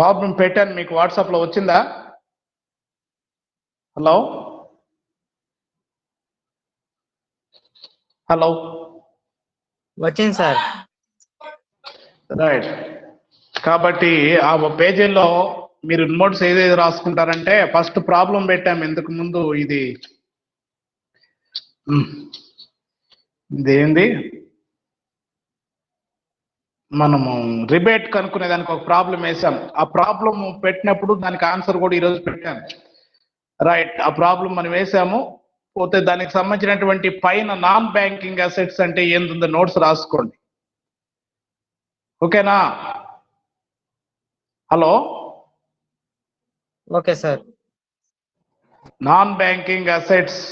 Problem పెట్టాను మీకు వాట్సాప్లో వచ్చిందా? హలో హలో వచ్చింది సార్. రైట్. కాబట్టి ఆ పేజీల్లో మీరు నోట్స్ ఏదేది రాసుకుంటారంటే ఫస్ట్ ప్రాబ్లం పెట్టాము ఇంతకు ముందు. ఇదేంది మనము రిబేట్ కనుక్కునే దానికి ఒక ప్రాబ్లం వేసాం. ఆ ప్రాబ్లం పెట్టినప్పుడు దానికి ఆన్సర్ కూడా ఈరోజు పెట్టాను. రైట్, ఆ ప్రాబ్లం మనం వేసాము. పోతే దానికి సంబంధించినటువంటి పైన నాన్ బ్యాంకింగ్ అసెట్స్ అంటే ఏందో నోట్స్ రాసుకోండి. ఓకేనా? Hello okay sir. Non banking assets,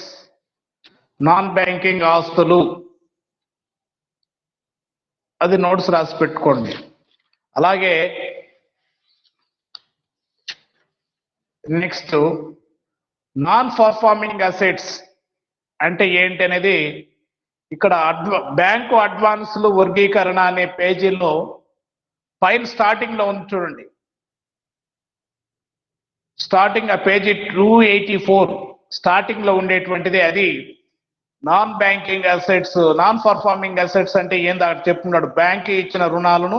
non banking ఆస్తులు, అది నోట్స్ రాసి పెట్టుకోండి. అలాగే నెక్స్ట్ నాన్ పర్ఫార్మింగ్ అసెట్స్ అంటే ఏంటి అనేది ఇక్కడ బ్యాంకు అడ్వాన్సులు వర్గీకరణ అనే పేజీలో పైన స్టార్టింగ్ లో ఉంది చూడండి. స్టార్టింగ్ ఆ పేజీ 284 స్టార్టింగ్ లో ఉండేటువంటిది అది non banking assets. Non performing assets అంటే ఏంది అక్కడ చెప్తున్నాడు. బ్యాంకు ఇచ్చిన రుణాలను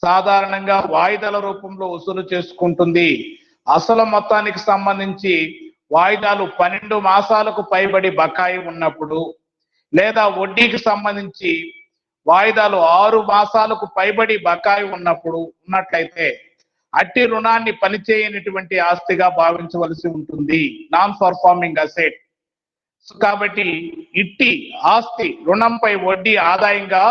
సాధారణంగా వాయిదాల రూపంలో వసూలు చేసుకుంటుంది. అసలు మొత్తానికి సంబంధించి వాయిదాలు 12 మాసాలకు పైబడి బకాయి ఉన్నప్పుడు, లేదా వడ్డీకి సంబంధించి వాయిదాలు 6 మాసాలకు పైబడి బకాయి ఉన్నట్లయితే అట్టి రుణాన్ని పనిచేయనటువంటి ఆస్తిగా భావించవలసి ఉంటుంది, నాన్ పర్ఫార్మింగ్ అసెట్. కాబట్టి ఇట్టి ఆస్తి రుణంపై వడ్డీ ఆదాయంగా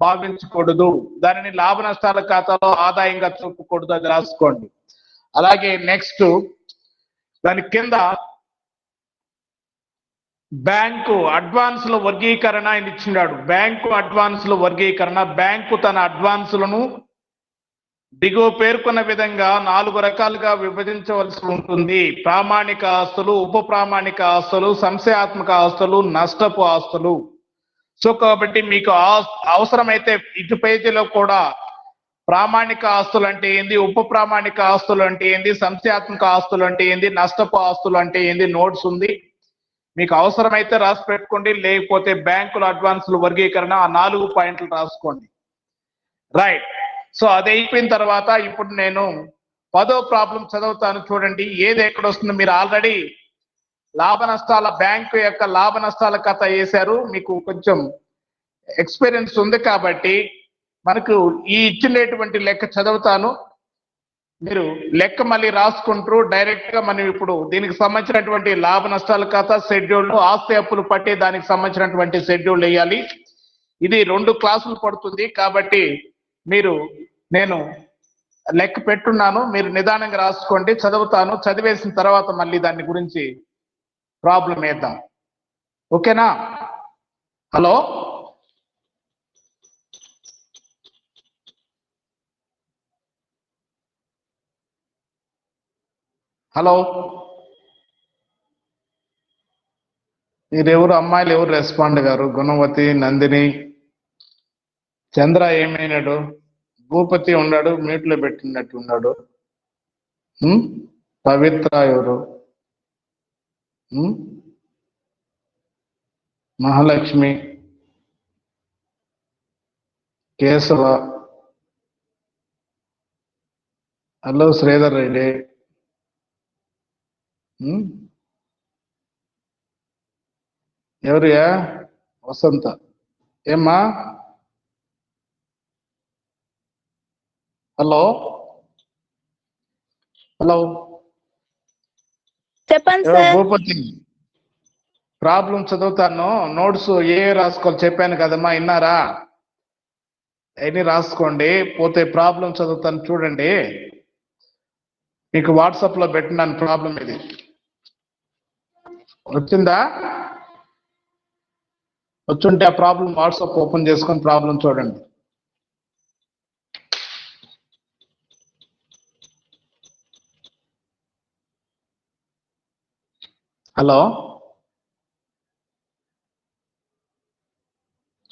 భావించకూడదు, దానిని లాభ నష్టాల ఖాతాలో ఆదాయంగా చూపకూడదు, అది రాసుకోండి. అలాగే నెక్స్ట్ దాని కింద బ్యాంకు అడ్వాన్సుల వర్గీకరణ అని ఇచ్చినాడు. బ్యాంకు అడ్వాన్సుల వర్గీకరణ, బ్యాంకు తన అడ్వాన్సులను దిగువ పేర్కొన్న విధంగా 4 రకాలుగా విభజించవలసి ఉంటుంది. ప్రామాణిక ఆస్తులు, ఉప ప్రామాణిక ఆస్తులు, సంశయాత్మక ఆస్తులు, నష్టపు ఆస్తులు. సో కాబట్టి మీకు అవసరమైతే ఇటు పేజీలో కూడా ప్రామాణిక ఆస్తులు అంటే ఏంది, ఉప ప్రామాణిక ఆస్తులు అంటే ఏంది, సంశయాత్మక ఆస్తులు అంటే ఏంది, నష్టపు ఆస్తులు అంటే ఏంది నోట్స్ ఉంది. మీకు అవసరమైతే రాసి పెట్టుకోండి, లేకపోతే బ్యాంకుల అడ్వాన్సుల వర్గీకరణ ఆ 4 పాయింట్లు రాసుకోండి. రైట్. సో అది అయిపోయిన తర్వాత ఇప్పుడు నేను 10వ ప్రాబ్లం చదువుతాను, చూడండి ఏది ఎక్కడ వస్తుందో. మీరు ఆల్రెడీ లాభ నష్టాల బ్యాంకు యొక్క లాభ నష్టాల కథ వేశారు, మీకు కొంచెం ఎక్స్పీరియన్స్ ఉంది కాబట్టి మనకు ఈ ఇచ్చినటువంటి లెక్క చదువుతాను, మీరు లెక్క మళ్ళీ రాసుకుంటూ డైరెక్ట్ గా మనం ఇప్పుడు దీనికి సంబంధించినటువంటి లాభ నష్టాల కథ షెడ్యూల్, ఆస్తి అప్పులు పట్టి దానికి సంబంధించినటువంటి షెడ్యూల్ వేయాలి. ఇది 2 క్లాసులు పడుతుంది కాబట్టి నేను లెక్క పెట్టున్నాను, మీరు నిదానంగా రాసుకోండి. చదువుతాను, చదివేసిన తర్వాత మళ్ళీ దాని గురించి ప్రాబ్లం వేద్దాం. ఓకేనా? హలో హలో మీరెవరు అమ్మాయిలు ఎవరు రెస్పాండ్ గారు? గుణవతి, నందిని, చంద్ర ఏమైనాడు, భూపతి ఉన్నాడు, మ్యూట్లో పెట్టినట్టు ఉన్నాడు. పవిత్ర ఎవరు, మహాలక్ష్మి, కేశవ, హలో శ్రీధర్ రెడ్డి, ఎవరియా వసంత, ఏమ్మా? హలో హలో చెప్పండి సార్. భూపతి, ప్రాబ్లం చదువుతాను, నోట్స్ ఏ రాసుకోవాలి చెప్పాను కదమ్మా, విన్నారా? ఎన్ని రాసుకోండి. పోతే ప్రాబ్లం చదువుతాను చూడండి, మీకు వాట్సాప్ లో పెట్టినాను ప్రాబ్లం. ఇది వచ్చిందా? వచ్చుంటే ఆ ప్రాబ్లం వాట్సాప్ ఓపెన్ చేసుకొని ప్రాబ్లం చూడండి. హలో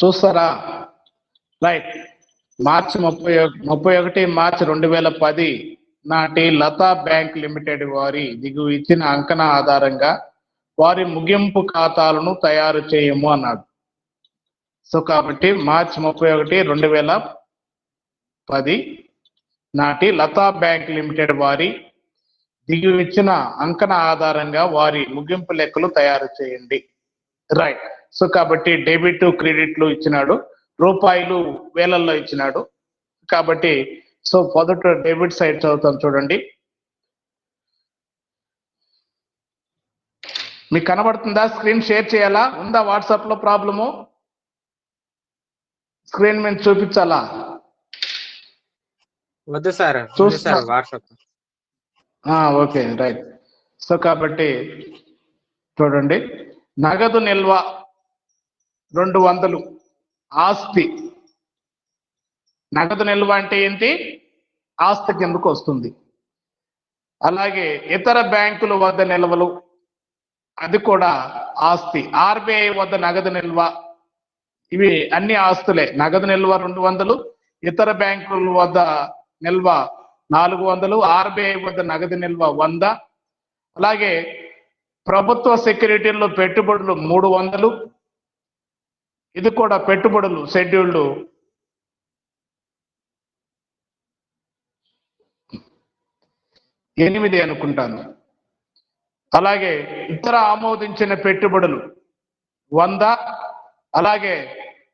చూస్తారా? రైట్. మార్చి 31 మార్చి 2010 నాటి లతా బ్యాంక్ లిమిటెడ్ వారి దిగువ ఇచ్చిన అంకణా ఆధారంగా వారి ముగింపు ఖాతాలను తయారు చేయము అన్నాడు. సో కాబట్టి మార్చి 31, 2010 నాటి లతా బ్యాంక్ లిమిటెడ్ వారి దిగువ ఇచ్చిన అంకణా ఆధారంగా వారి ముగింపు లెక్కలు తయారు చేయండి. రైట్. సో కాబట్టి డెబిట్ క్రెడిట్లు ఇచ్చినాడు, రూపాయలు వేలల్లో ఇచ్చినాడు. కాబట్టి సో మొదట డెబిట్ సైడ్ చదువుతాం చూడండి. మీకు కనబడుతుందా? స్క్రీన్ షేర్ చేయాలా? ఉందా వాట్సాప్ లో ప్రాబ్లము? స్క్రీన్ మీద చూపించాలా? వద్దు సార్, చూస్తున్నా. వాట్సాప్. Okay, right. సో కాబట్టి చూడండి, నగదు నిల్వ 200 ఆస్తి. నగదు నిల్వ అంటే ఏంటి? ఆస్తి కిందకు వస్తుంది. అలాగే ఇతర బ్యాంకుల వద్ద నిల్వలు, అది కూడా ఆస్తి. ఆర్బీఐ వద్ద నగదు నిల్వ, ఇవి అన్ని ఆస్తులే. నగదు నిల్వ 200, ఇతర బ్యాంకుల వద్ద నిల్వ 400, ఆర్బీఐ వద్ద నగదు నిల్వ 100. అలాగే ప్రభుత్వ సెక్యూరిటీల్లో పెట్టుబడులు 300, ఇది కూడా పెట్టుబడులు షెడ్యూల్డ్ 8 అనుకుంటాను. అలాగే ఇతర ఆమోదించిన పెట్టుబడులు 100. అలాగే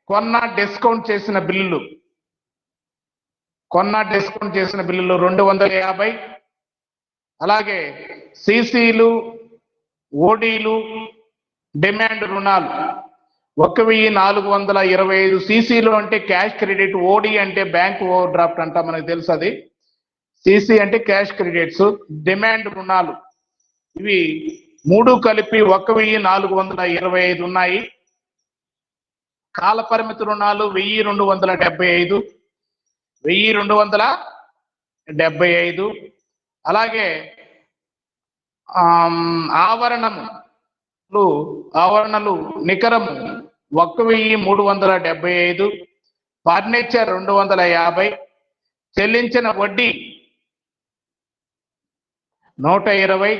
కొన్న డిస్కౌంట్ చేసిన బిల్లులు 250. అలాగే సిసిలు, ఓడీలు, డిమాండ్ రుణాలు 1425. సిసిలు అంటే క్యాష్ క్రెడిట్, ఓడి అంటే బ్యాంక్ ఓవర్ డ్రాఫ్ట్ అంట, మనకు తెలుసు అది. సిసి అంటే క్యాష్ క్రెడిట్స్. డిమాండ్ రుణాలు ఇవి 3 కలిపి 1425 ఉన్నాయి. కాల పరిమితి రుణాలు 1275. అలాగే ఆవరణలు నికరము 1375. ఫర్నిచర్ 250. చెల్లించిన వడ్డీ 120.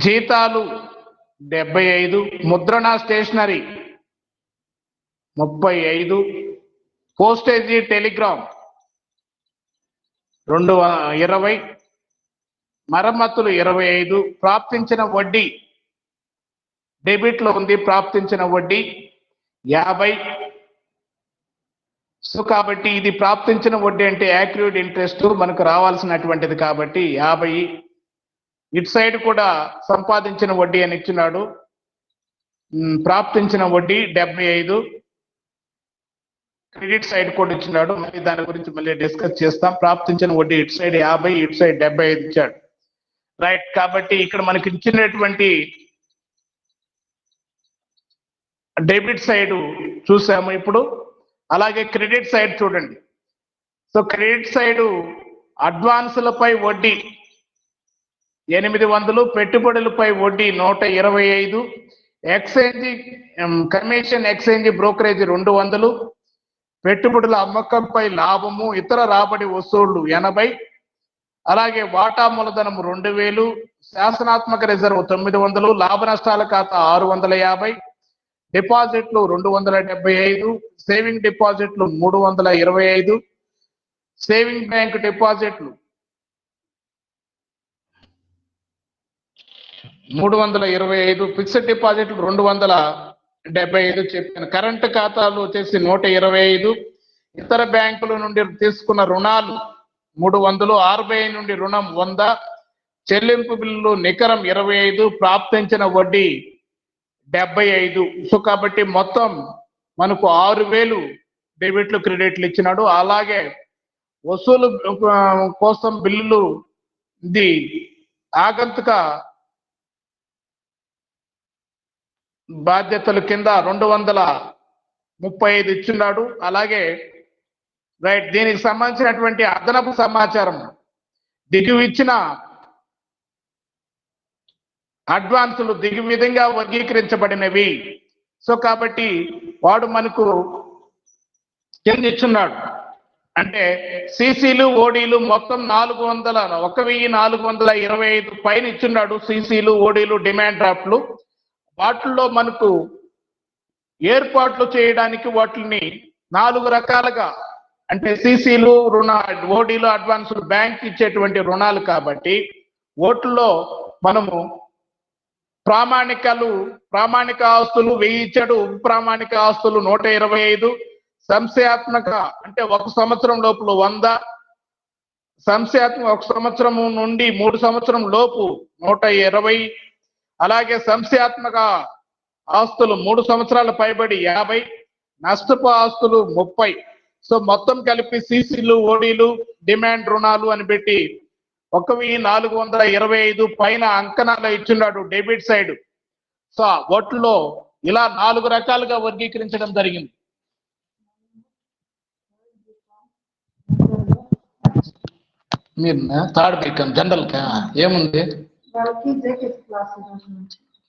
జీతాలు 75. ముద్రణ స్టేషనరీ 35. Postage Telegram 220. మరమ్మతులు 25. ప్రాప్తించిన వడ్డీ డెబిట్ లో ఉంది, ప్రాప్తించిన వడ్డీ 50. సో కాబట్టి ఇది ప్రాప్తించిన వడ్డీ అంటే యాక్యూర్డ్ ఇంట్రెస్ట్ మనకు రావాల్సినటువంటిది కాబట్టి 50. ఇటు సైడ్ కూడా సంపాదించిన వడ్డీ అని ఇచ్చినాడు. ప్రాప్తించిన వడ్డీ 75. క్రెడిట్ సైడ్ కూడా ఇచ్చినాడు, మళ్ళీ దాని గురించి మళ్ళీ డిస్కస్ చేస్తాం. ప్రాప్తించిన వడ్డీ ఇటు సైడ్ 50, ఇటు సైడ్ 75 ఇచ్చాడు. రైట్. కాబట్టి ఇక్కడ మనకి ఇచ్చినటువంటి డెబిట్ సైడ్ చూసాము ఇప్పుడు. అలాగే క్రెడిట్ సైడ్ చూడండి. సో క్రెడిట్ సైడ్ అడ్వాన్సులపై వడ్డీ 800, పెట్టుబడులపై వడ్డీ 125, ఎక్స్చేంజ్ కమిషన్, ఎక్స్చేంజ్ బ్రోకరేజ్ 200, పెట్టుబడుల అమ్మకంపై లాభము, ఇతర రాబడి వసూళ్లు 80. అలాగే వాటా మూలధనం 2000, శాసనాత్మక రిజర్వ్ 900, లాభ నష్టాల ఖాతా 650, డిపాజిట్లు 275, సేవింగ్ డిపాజిట్లు 325, సేవింగ్ బ్యాంక్ డిపాజిట్లు 325, ఫిక్స్డ్ డిపాజిట్లు 275 చెప్పాను. కరెంట్ ఖాతాలు వచ్చేసి 125, ఇతర బ్యాంకుల నుండి తీసుకున్న రుణాలు 300, ఆర్బీఐ నుండి రుణం 100, చెల్లింపు బిల్లులు నికరం 25, ప్రాప్తించిన వడ్డీ 75. సో కాబట్టి మొత్తం మనకు 6000 డెబిట్లు క్రెడిట్లు ఇచ్చినాడు. అలాగే వసూలు కోసం బిల్లులు ఇది ఆగంతుక బాధ్యతల కింద 235 ఇచ్చున్నాడు. అలాగే రైట్, దీనికి సంబంధించినటువంటి అదనపు సమాచారం దిగువ ఇచ్చిన అడ్వాన్సులు దిగు విధంగా వర్గీకరించబడినవి. సో కాబట్టి వాడు మనకు కింద ఇచ్చున్నాడు. అంటే సిసిలు ఓడీలు మొత్తం 1,425 పైన ఇచ్చున్నాడు. సిసిలు ఓడీలు డిమాండ్ డ్రాఫ్ట్లు. వాటిల్లో మనకు ఏర్పాట్లు చేయడానికి వాటిని 4 రకాలుగా, అంటే సిసిలు ఓడీలు అడ్వాన్సులు బ్యాంక్ ఇచ్చేటువంటి రుణాలు కాబట్టి ఓట్లలో మనము ప్రామాణిక ఆస్తులు 1000 ఇచ్చాడు, ప్రామాణిక ఆస్తులు 125, సంశయాత్మక అంటే 1 సంవత్సరం లోపల 100, సంశయాత్మక 1 సంవత్సరం నుండి 3 సంవత్సరం లోపు 120, అలాగే సంశయాత్మక ఆస్తులు 3 సంవత్సరాల పైబడి 50, నష్టపు ఆస్తులు 30. సో మొత్తం కలిపి సిసిలు ఓడీలు డిమాండ్ రుణాలు అని పెట్టి 1,425 పైన అంకణాలు ఇచ్చున్నాడు డెబిట్ సైడ్. సో వాటిలో ఇలా 4 రకాలుగా వర్గీకరించడం జరిగింది. మీరు థర్డ్ బైక్ జనరల్ కా ఏముంది?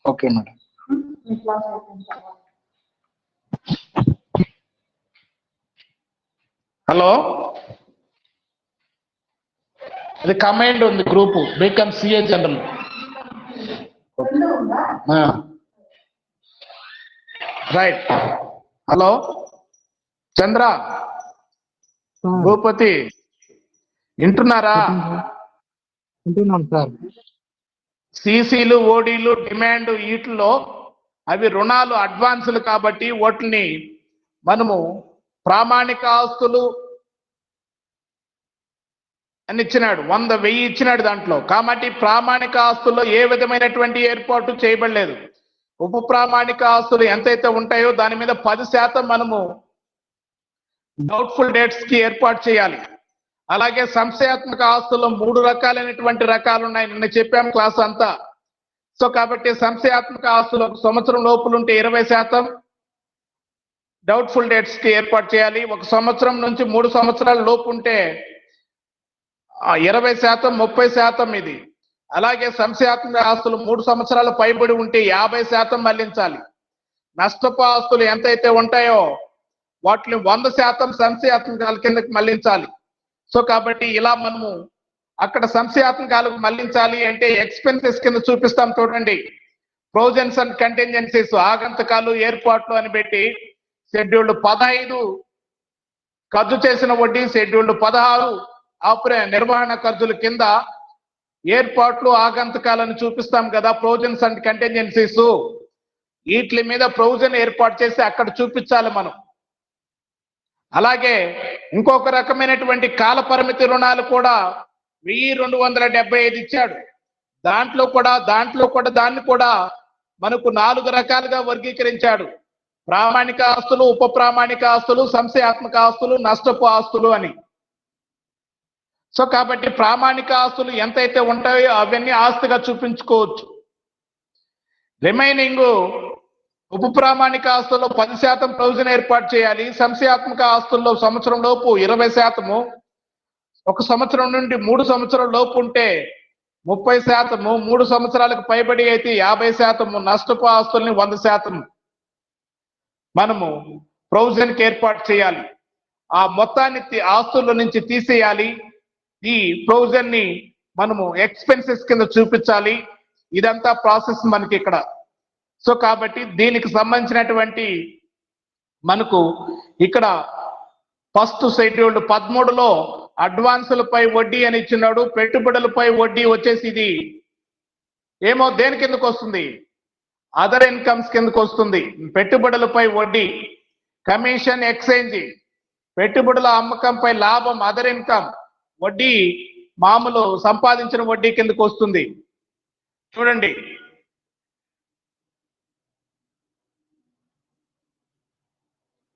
Okay madam. హలో, అది కమాండ్ ఉంది group BCom CA general. Right. Hello Chandra, Bhupathi వింటున్నారా? వింటున్నాం సార్. సిసిలు ఓడీలు డిమాండ్ వీటిలో అవి రుణాలు అడ్వాన్సులు కాబట్టి వాటిని మనము ప్రామాణిక ఆస్తులు అని ఇచ్చినాడు. 100 1000 ఇచ్చినాడు దాంట్లో. కాబట్టి ప్రామాణిక ఆస్తుల్లో ఏ విధమైనటువంటి ఏర్పాటు చేయబడలేదు. ఉప ప్రామాణిక ఆస్తులు ఎంతైతే ఉంటాయో దాని మీద 10% మనము డౌట్ఫుల్ డేట్స్ కి ఏర్పాటు చేయాలి. అలాగే సంశయాత్మక ఆస్తుల్లో 3 రకాలైనటువంటి రకాలు ఉన్నాయి, నిన్న చెప్పాం క్లాస్ అంతా. సో కాబట్టి సంశయాత్మక ఆస్తులు 1 సంవత్సరం లోపల ఉంటే 20% డౌట్ఫుల్ డేట్స్ కి ఏర్పాటు చేయాలి. 1 సంవత్సరం నుంచి 3 సంవత్సరాల లోపు ఉంటే 20%, 30% ఇది. అలాగే సంశయాత్మక ఆస్తులు 3 సంవత్సరాల పైబడి ఉంటే 50% మళ్లించాలి. నష్టపు ఆస్తులు ఎంతైతే ఉంటాయో వాటిని 100% సంశయాత్మకాల కిందకి మళ్లించాలి. సో కాబట్టి ఇలా మనము అక్కడ సంశయాత్మకాలకు మళ్లించాలి అంటే ఎక్స్పెన్సెస్ కింద చూపిస్తాం చూడండి. ప్రొవిజన్స్ అండ్ కంటింజెన్సీస్ ఆగంతకాలు ఏర్పాట్లు అని పెట్టి షెడ్యూల్డ్ 15 ఖర్చు చేసిన వడ్డీ, షెడ్యూల్డ్ 16 నిర్వహణ ఖర్చుల కింద ఏర్పాట్లు ఆగంతకాలను చూపిస్తాం కదా. ప్రొవిజన్స్ అండ్ కంటింజెన్సీస్ వీటి మీద ప్రొవిజన్ ఏర్పాటు చేసి అక్కడ చూపించాలి మనం. అలాగే ఇంకొక రకమైనటువంటి కాల పరిమితి రుణాలు కూడా 1275 ఇచ్చాడు. దాంట్లో కూడా దాన్ని కూడా మనకు 4 రకాలుగా వర్గీకరించాడు. ప్రామాణిక ఆస్తులు, ఉప ప్రామాణిక ఆస్తులు, సంశయాత్మక ఆస్తులు, నష్టపు ఆస్తులు అని. సో కాబట్టి ప్రామాణిక ఆస్తులు ఎంతైతే ఉంటాయో అవన్నీ ఆస్తిగా చూపించుకోవచ్చు. రిమైనింగ్ ఉప ప్రామాణిక ఆస్తుల్లో 10% ప్రొవిజన్ ఏర్పాటు చేయాలి. సంశయాత్మక ఆస్తుల్లో సంవత్సరం లోపు 20%, 1 సంవత్సరం నుండి 3 సంవత్సరాల లోపు ఉంటే 30%, 3 సంవత్సరాలకు పైబడి అయితే 50%, నష్టపు ఆస్తుల్ని 100% మనము ప్రొవిజన్ కి ఏర్పాటు చేయాలి. ఆ మొత్తాన్ని ఆస్తుల నుంచి తీసేయాలి. ఈ ప్రొవిజన్ ని మనము ఎక్స్పెన్సెస్ కింద చూపించాలి. ఇదంతా ప్రాసెస్ మనకి ఇక్కడ. సో కాబట్టి దీనికి సంబంధించినటువంటి మనకు ఇక్కడ ఫస్ట్ షెడ్యూల్డ్ 13లో అడ్వాన్సులపై వడ్డీ అని ఇచ్చినాడు. పెట్టుబడులపై వడ్డీ వచ్చేసి ఇది ఏమో దేని కిందకు వస్తుంది? అదర్ ఇన్కమ్స్ కిందకు వస్తుంది. పెట్టుబడులపై వడ్డీ, కమిషన్, ఎక్స్చేంజ్, పెట్టుబడుల అమ్మకంపై లాభం, అదర్ ఇన్కమ్, వడ్డీ మామూలు సంపాదించిన వడ్డీ కిందకు వస్తుంది. చూడండి,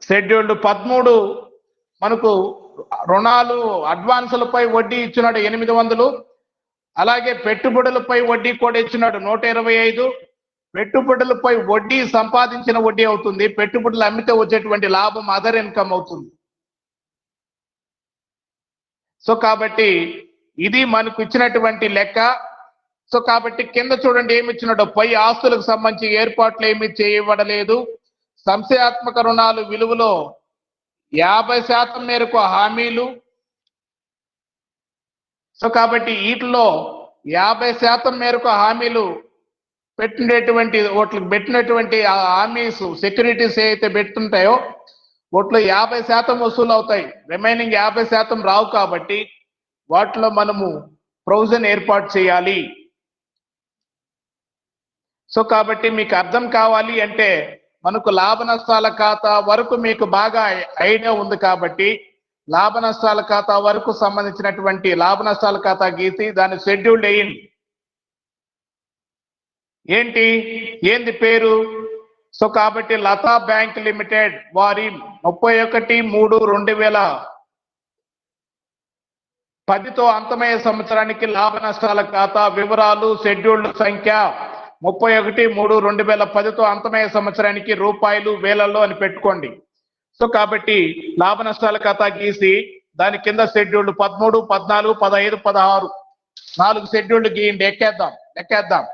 షెడ్యూల్డ్ 13 మనకు రుణాలు అడ్వాన్సులపై వడ్డీ ఇచ్చినాడు 800. అలాగే పెట్టుబడులపై వడ్డీ కూడా ఇచ్చినాడు 125. పెట్టుబడులపై వడ్డీ సంపాదించిన వడ్డీ అవుతుంది. పెట్టుబడులు అమ్మితే వచ్చేటువంటి లాభం అదర్ ఇన్కమ్ అవుతుంది. సో కాబట్టి ఇది మనకు ఇచ్చినటువంటి లెక్క. సో కాబట్టి కింద చూడండి ఏమి ఇచ్చినాడో. పై ఆస్తులకు సంబంధించి ఏర్పాట్లు ఏమి చేయబడలేదు. సంశయాత్మక రుణాలు విలువలో 50% మేరకు హామీలు, సో కాబట్టి వీటిలో 50% మేరకు హామీలు పెట్టినటువంటి ఆ హామీస్ సెక్యూరిటీస్ ఏవైతే పెట్టుంటాయో వాటిలో 50% వసూలు అవుతాయి. రిమైనింగ్ 50% రావు. కాబట్టి వాటిలో మనము ప్రొవిజన్ ఏర్పాటు చేయాలి. సో కాబట్టి మీకు అర్థం కావాలి అంటే మనకు లాభ నష్టాల ఖాతా వరకు మీకు బాగా ఐడియా ఉంది. కాబట్టి లాభ నష్టాల ఖాతా వరకు సంబంధించినటువంటి లాభ నష్టాల ఖాతా గీసి దాన్ని షెడ్యూల్ వేయండి. ఏంది పేరు? సో కాబట్టి లతా బ్యాంక్ లిమిటెడ్ వారి 31/3/2010తో అంతమయ్యే సంవత్సరానికి లాభ నష్టాల ఖాతా వివరాలు షెడ్యూల్డ్ సంఖ్య 31/3/2010తో అంతమయ్యే సంవత్సరానికి రూపాయలు వేలల్లో అని పెట్టుకోండి. సో కాబట్టి లాభ నష్టాల ఖాతా గీసి దాని కింద షెడ్యూల్డ్ 13, 14, 15, 16 4 షెడ్యూల్డ్ గీయండి. లెక్కేద్దాం.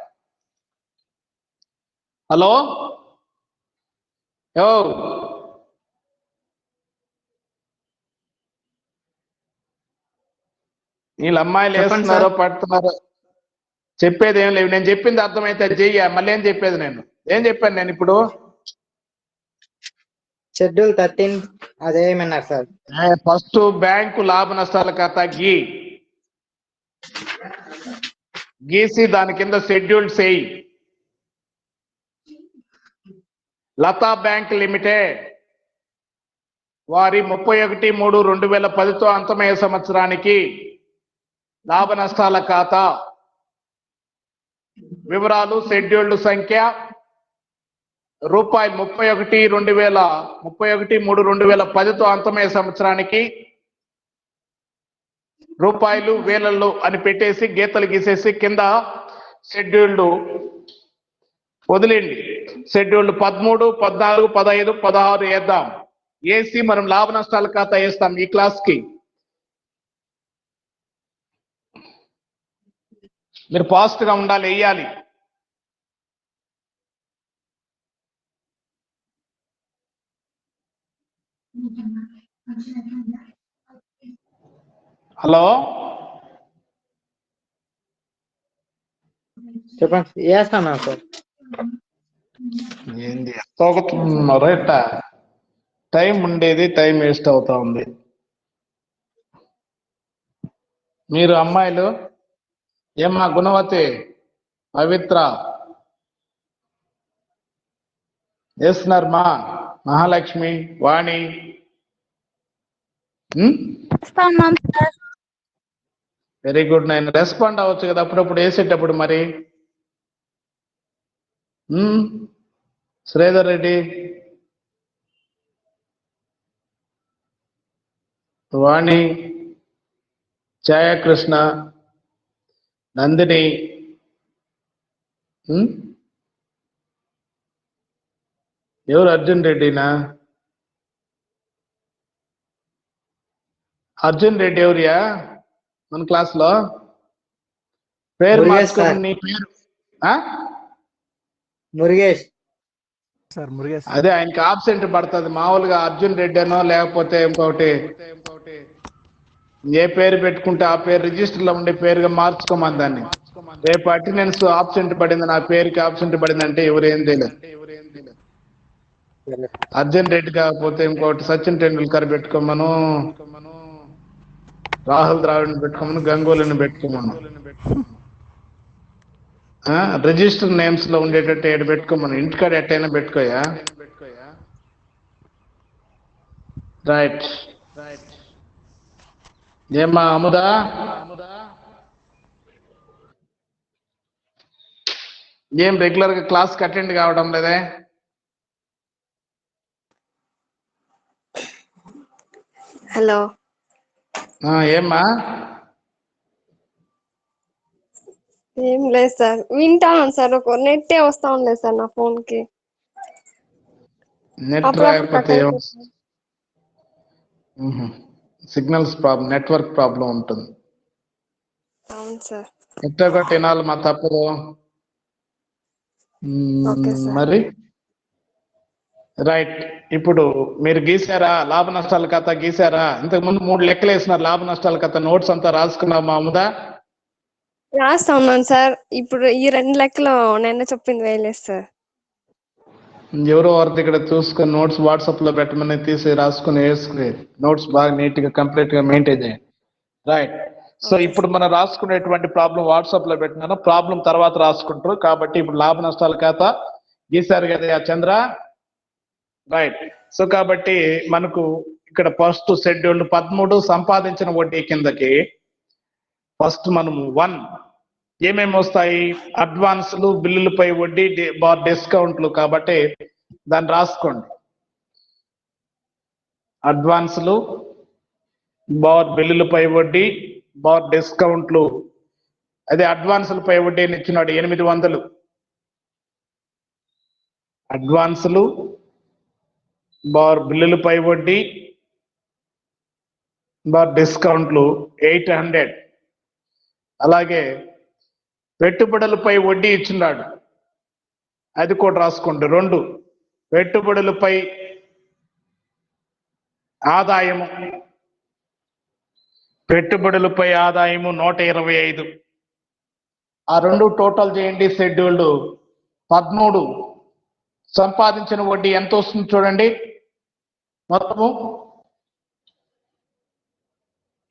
హలో వీళ్ళ అమ్మాయిలు వేస్తున్నారో పడుతున్నారో చెప్పేది ఏం లేవు. నేను చెప్పింది అర్థమైతే చెయ్య. మళ్ళీ ఏం చెప్పేది? ఏం చెప్పాను నేను ఇప్పుడు? షెడ్యూల్ 13 అదేమన్నారు సార్? ఫస్ట్ బ్యాంకు లాభ నష్టాల ఖాతా గీసి దాని కింద షెడ్యూల్డ్ చేయి. లతా బ్యాంక్ లిమిటెడ్ వారి 31/3/2010తో అంతమయ్యే సంవత్సరానికి లాభ నష్టాల ఖాతా వివరాలు షెడ్యూల్డ్ సంఖ్య రూపాయలు 31/3/2010తో అంతమయ్యే సంవత్సరానికి రూపాయలు వేలల్లో అని పెట్టేసి గీతలు గీసేసి కింద షెడ్యూల్డ్ వదిలేండి. షెడ్యూల్డ్ 13, 14, 15, 16 వేద్దాం. వేసి మనం లాభ నష్టాల ఖాతా వేస్తాం ఈ క్లాస్కి. మీరు ఫాస్ట్ గా ఉండాలి, వేయాలి. హలో చెప్పండి. వేస్తాను సార్. ఏంది రేట టైం ఉండేది, టైం వేస్ట్ అవుతా ఉంది. మీరు అమ్మాయిలు ఏమ్మా? గుణవతి, పవిత్ర వేస్తున్నారమ్మా? మహాలక్ష్మి, వాణి వెరీ గుడ్. నేను రెస్పాండ్ అవ్వచ్చు కదా అప్పుడప్పుడు వేసేటప్పుడు. మరి శ్రీధర్ రెడ్డి, వాణి, ఛాయాకృష్ణ, నందిని, ఎవరు? అర్జున్ రెడ్డినా? అర్జున్ రెడ్డి ఎవరియా మన క్లాస్ లో? పేరు మార్చుకోమని. నీ పేరు మురుగేష్ సార్. మురుగేష్. అదే ఆయనకి ఆబ్సెంట్ పడుతుంది మామూలుగా. అర్జున్ రెడ్డి అనో లేకపోతే ఇంకొకటి ఏ పేరు పెట్టుకుంటే ఆ పేరు రిజిస్టర్ లో ఉండే పేరుగా మార్చుకోమని దాన్ని. రేపు అటెండెన్స్ ఆబ్సెంట్ పడింది, నా పేరుకి ఆబ్సెంట్ పడింది అంటే ఎవరేం తెలియదు. అర్జున్ రెడ్డి కాకపోతే ఇంకోటి సచిన్ టెండూల్కర్ పెట్టుకోమను, రాహుల్ ద్రావిడ్ పెట్టుకోమను, గంగూలీని పెట్టుకోమను. రిజిస్టర్ నేమ్స్ లో ఉండేటట్టు ఏడు పెట్టుకోమను. ఇంటికాడ ఎట్టయినా పెట్టుకోయా. రైట్. ఏమ్మా అముదా? ఏం రెగ్యులర్ గా క్లాస్ కి అటెండ్ కావడం లేదే? హలో. ఏమ్మా? ఏం లేదు సార్, వింటాను సార్. ఒక నెట్టే వస్తా ఉండలేదు సార్ నా ఫోన్ కి. నెట్ రాకపోతే సిగ్నల్స్ ప్రాబ్లం, నెట్వర్క్ ప్రాబ్లం ఉంటుంది. అవును సార్. ఎట్లా ఒకటి వినాలి మా తప్పదు. మరి రైట్. ఇప్పుడు మీరు గీసారా లాభ నష్టాల ఖాతా గీసారా? ఇంతకు ముందు 3 లెక్కలు వేసినారు లాభ నష్టాల ఖాతా. నోట్స్ అంతా రాసుకున్నాం మామూదా? రాస్తా ఉన్నాను సార్. ఇప్పుడు ఈ 2 లెక్కలు నిన్న చెప్పింది వేయలేదు సార్. ఎవరో వారి దగ్గర చూసుకొని నోట్స్ వాట్సాప్ లో పెట్టమని తీసి రాసుకుని వేసుకుని నోట్స్ బాగా నీట్ గా కంప్లీట్ గా మెయింటైన్ చేయండి. రైట్. సో ఇప్పుడు మనం రాసుకునేటువంటి ప్రాబ్లం వాట్సాప్ లో పెట్టినాను. ప్రాబ్లం తర్వాత రాసుకుంటారు కాబట్టి ఇప్పుడు లాభ నష్టాల ఖాతా గీశారు కదా చంద్ర. రైట్. సో కాబట్టి మనకు ఇక్కడ ఫస్ట్ షెడ్యూల్ 13 సంపాదించిన వడ్డీ కిందకి ఫస్ట్ మనము 1 ఏమేమి వస్తాయి? అడ్వాన్స్లు, బిల్లులపై వడ్డీ, డిస్కౌంట్లు. కాబట్టి దాన్ని రాసుకోండి. అడ్వాన్స్లు బిల్లులపై వడ్డీ డిస్కౌంట్లు. అదే అడ్వాన్సులపై వడ్డీని ఇచ్చినాడు 800. అడ్వాన్సులు బిల్లులపై వడ్డీ డిస్కౌంట్లు 800. అలాగే పెట్టుబడులపై వడ్డీ ఇచ్చినాడు, అది కూడా రాసుకోండి. 2 పెట్టుబడులపై ఆదాయము, 125. ఆ 2 టోటల్ చేయండి. షెడ్యూల్డ్ 13 సంపాదించిన వడ్డీ ఎంత వస్తుంది చూడండి. మొత్తము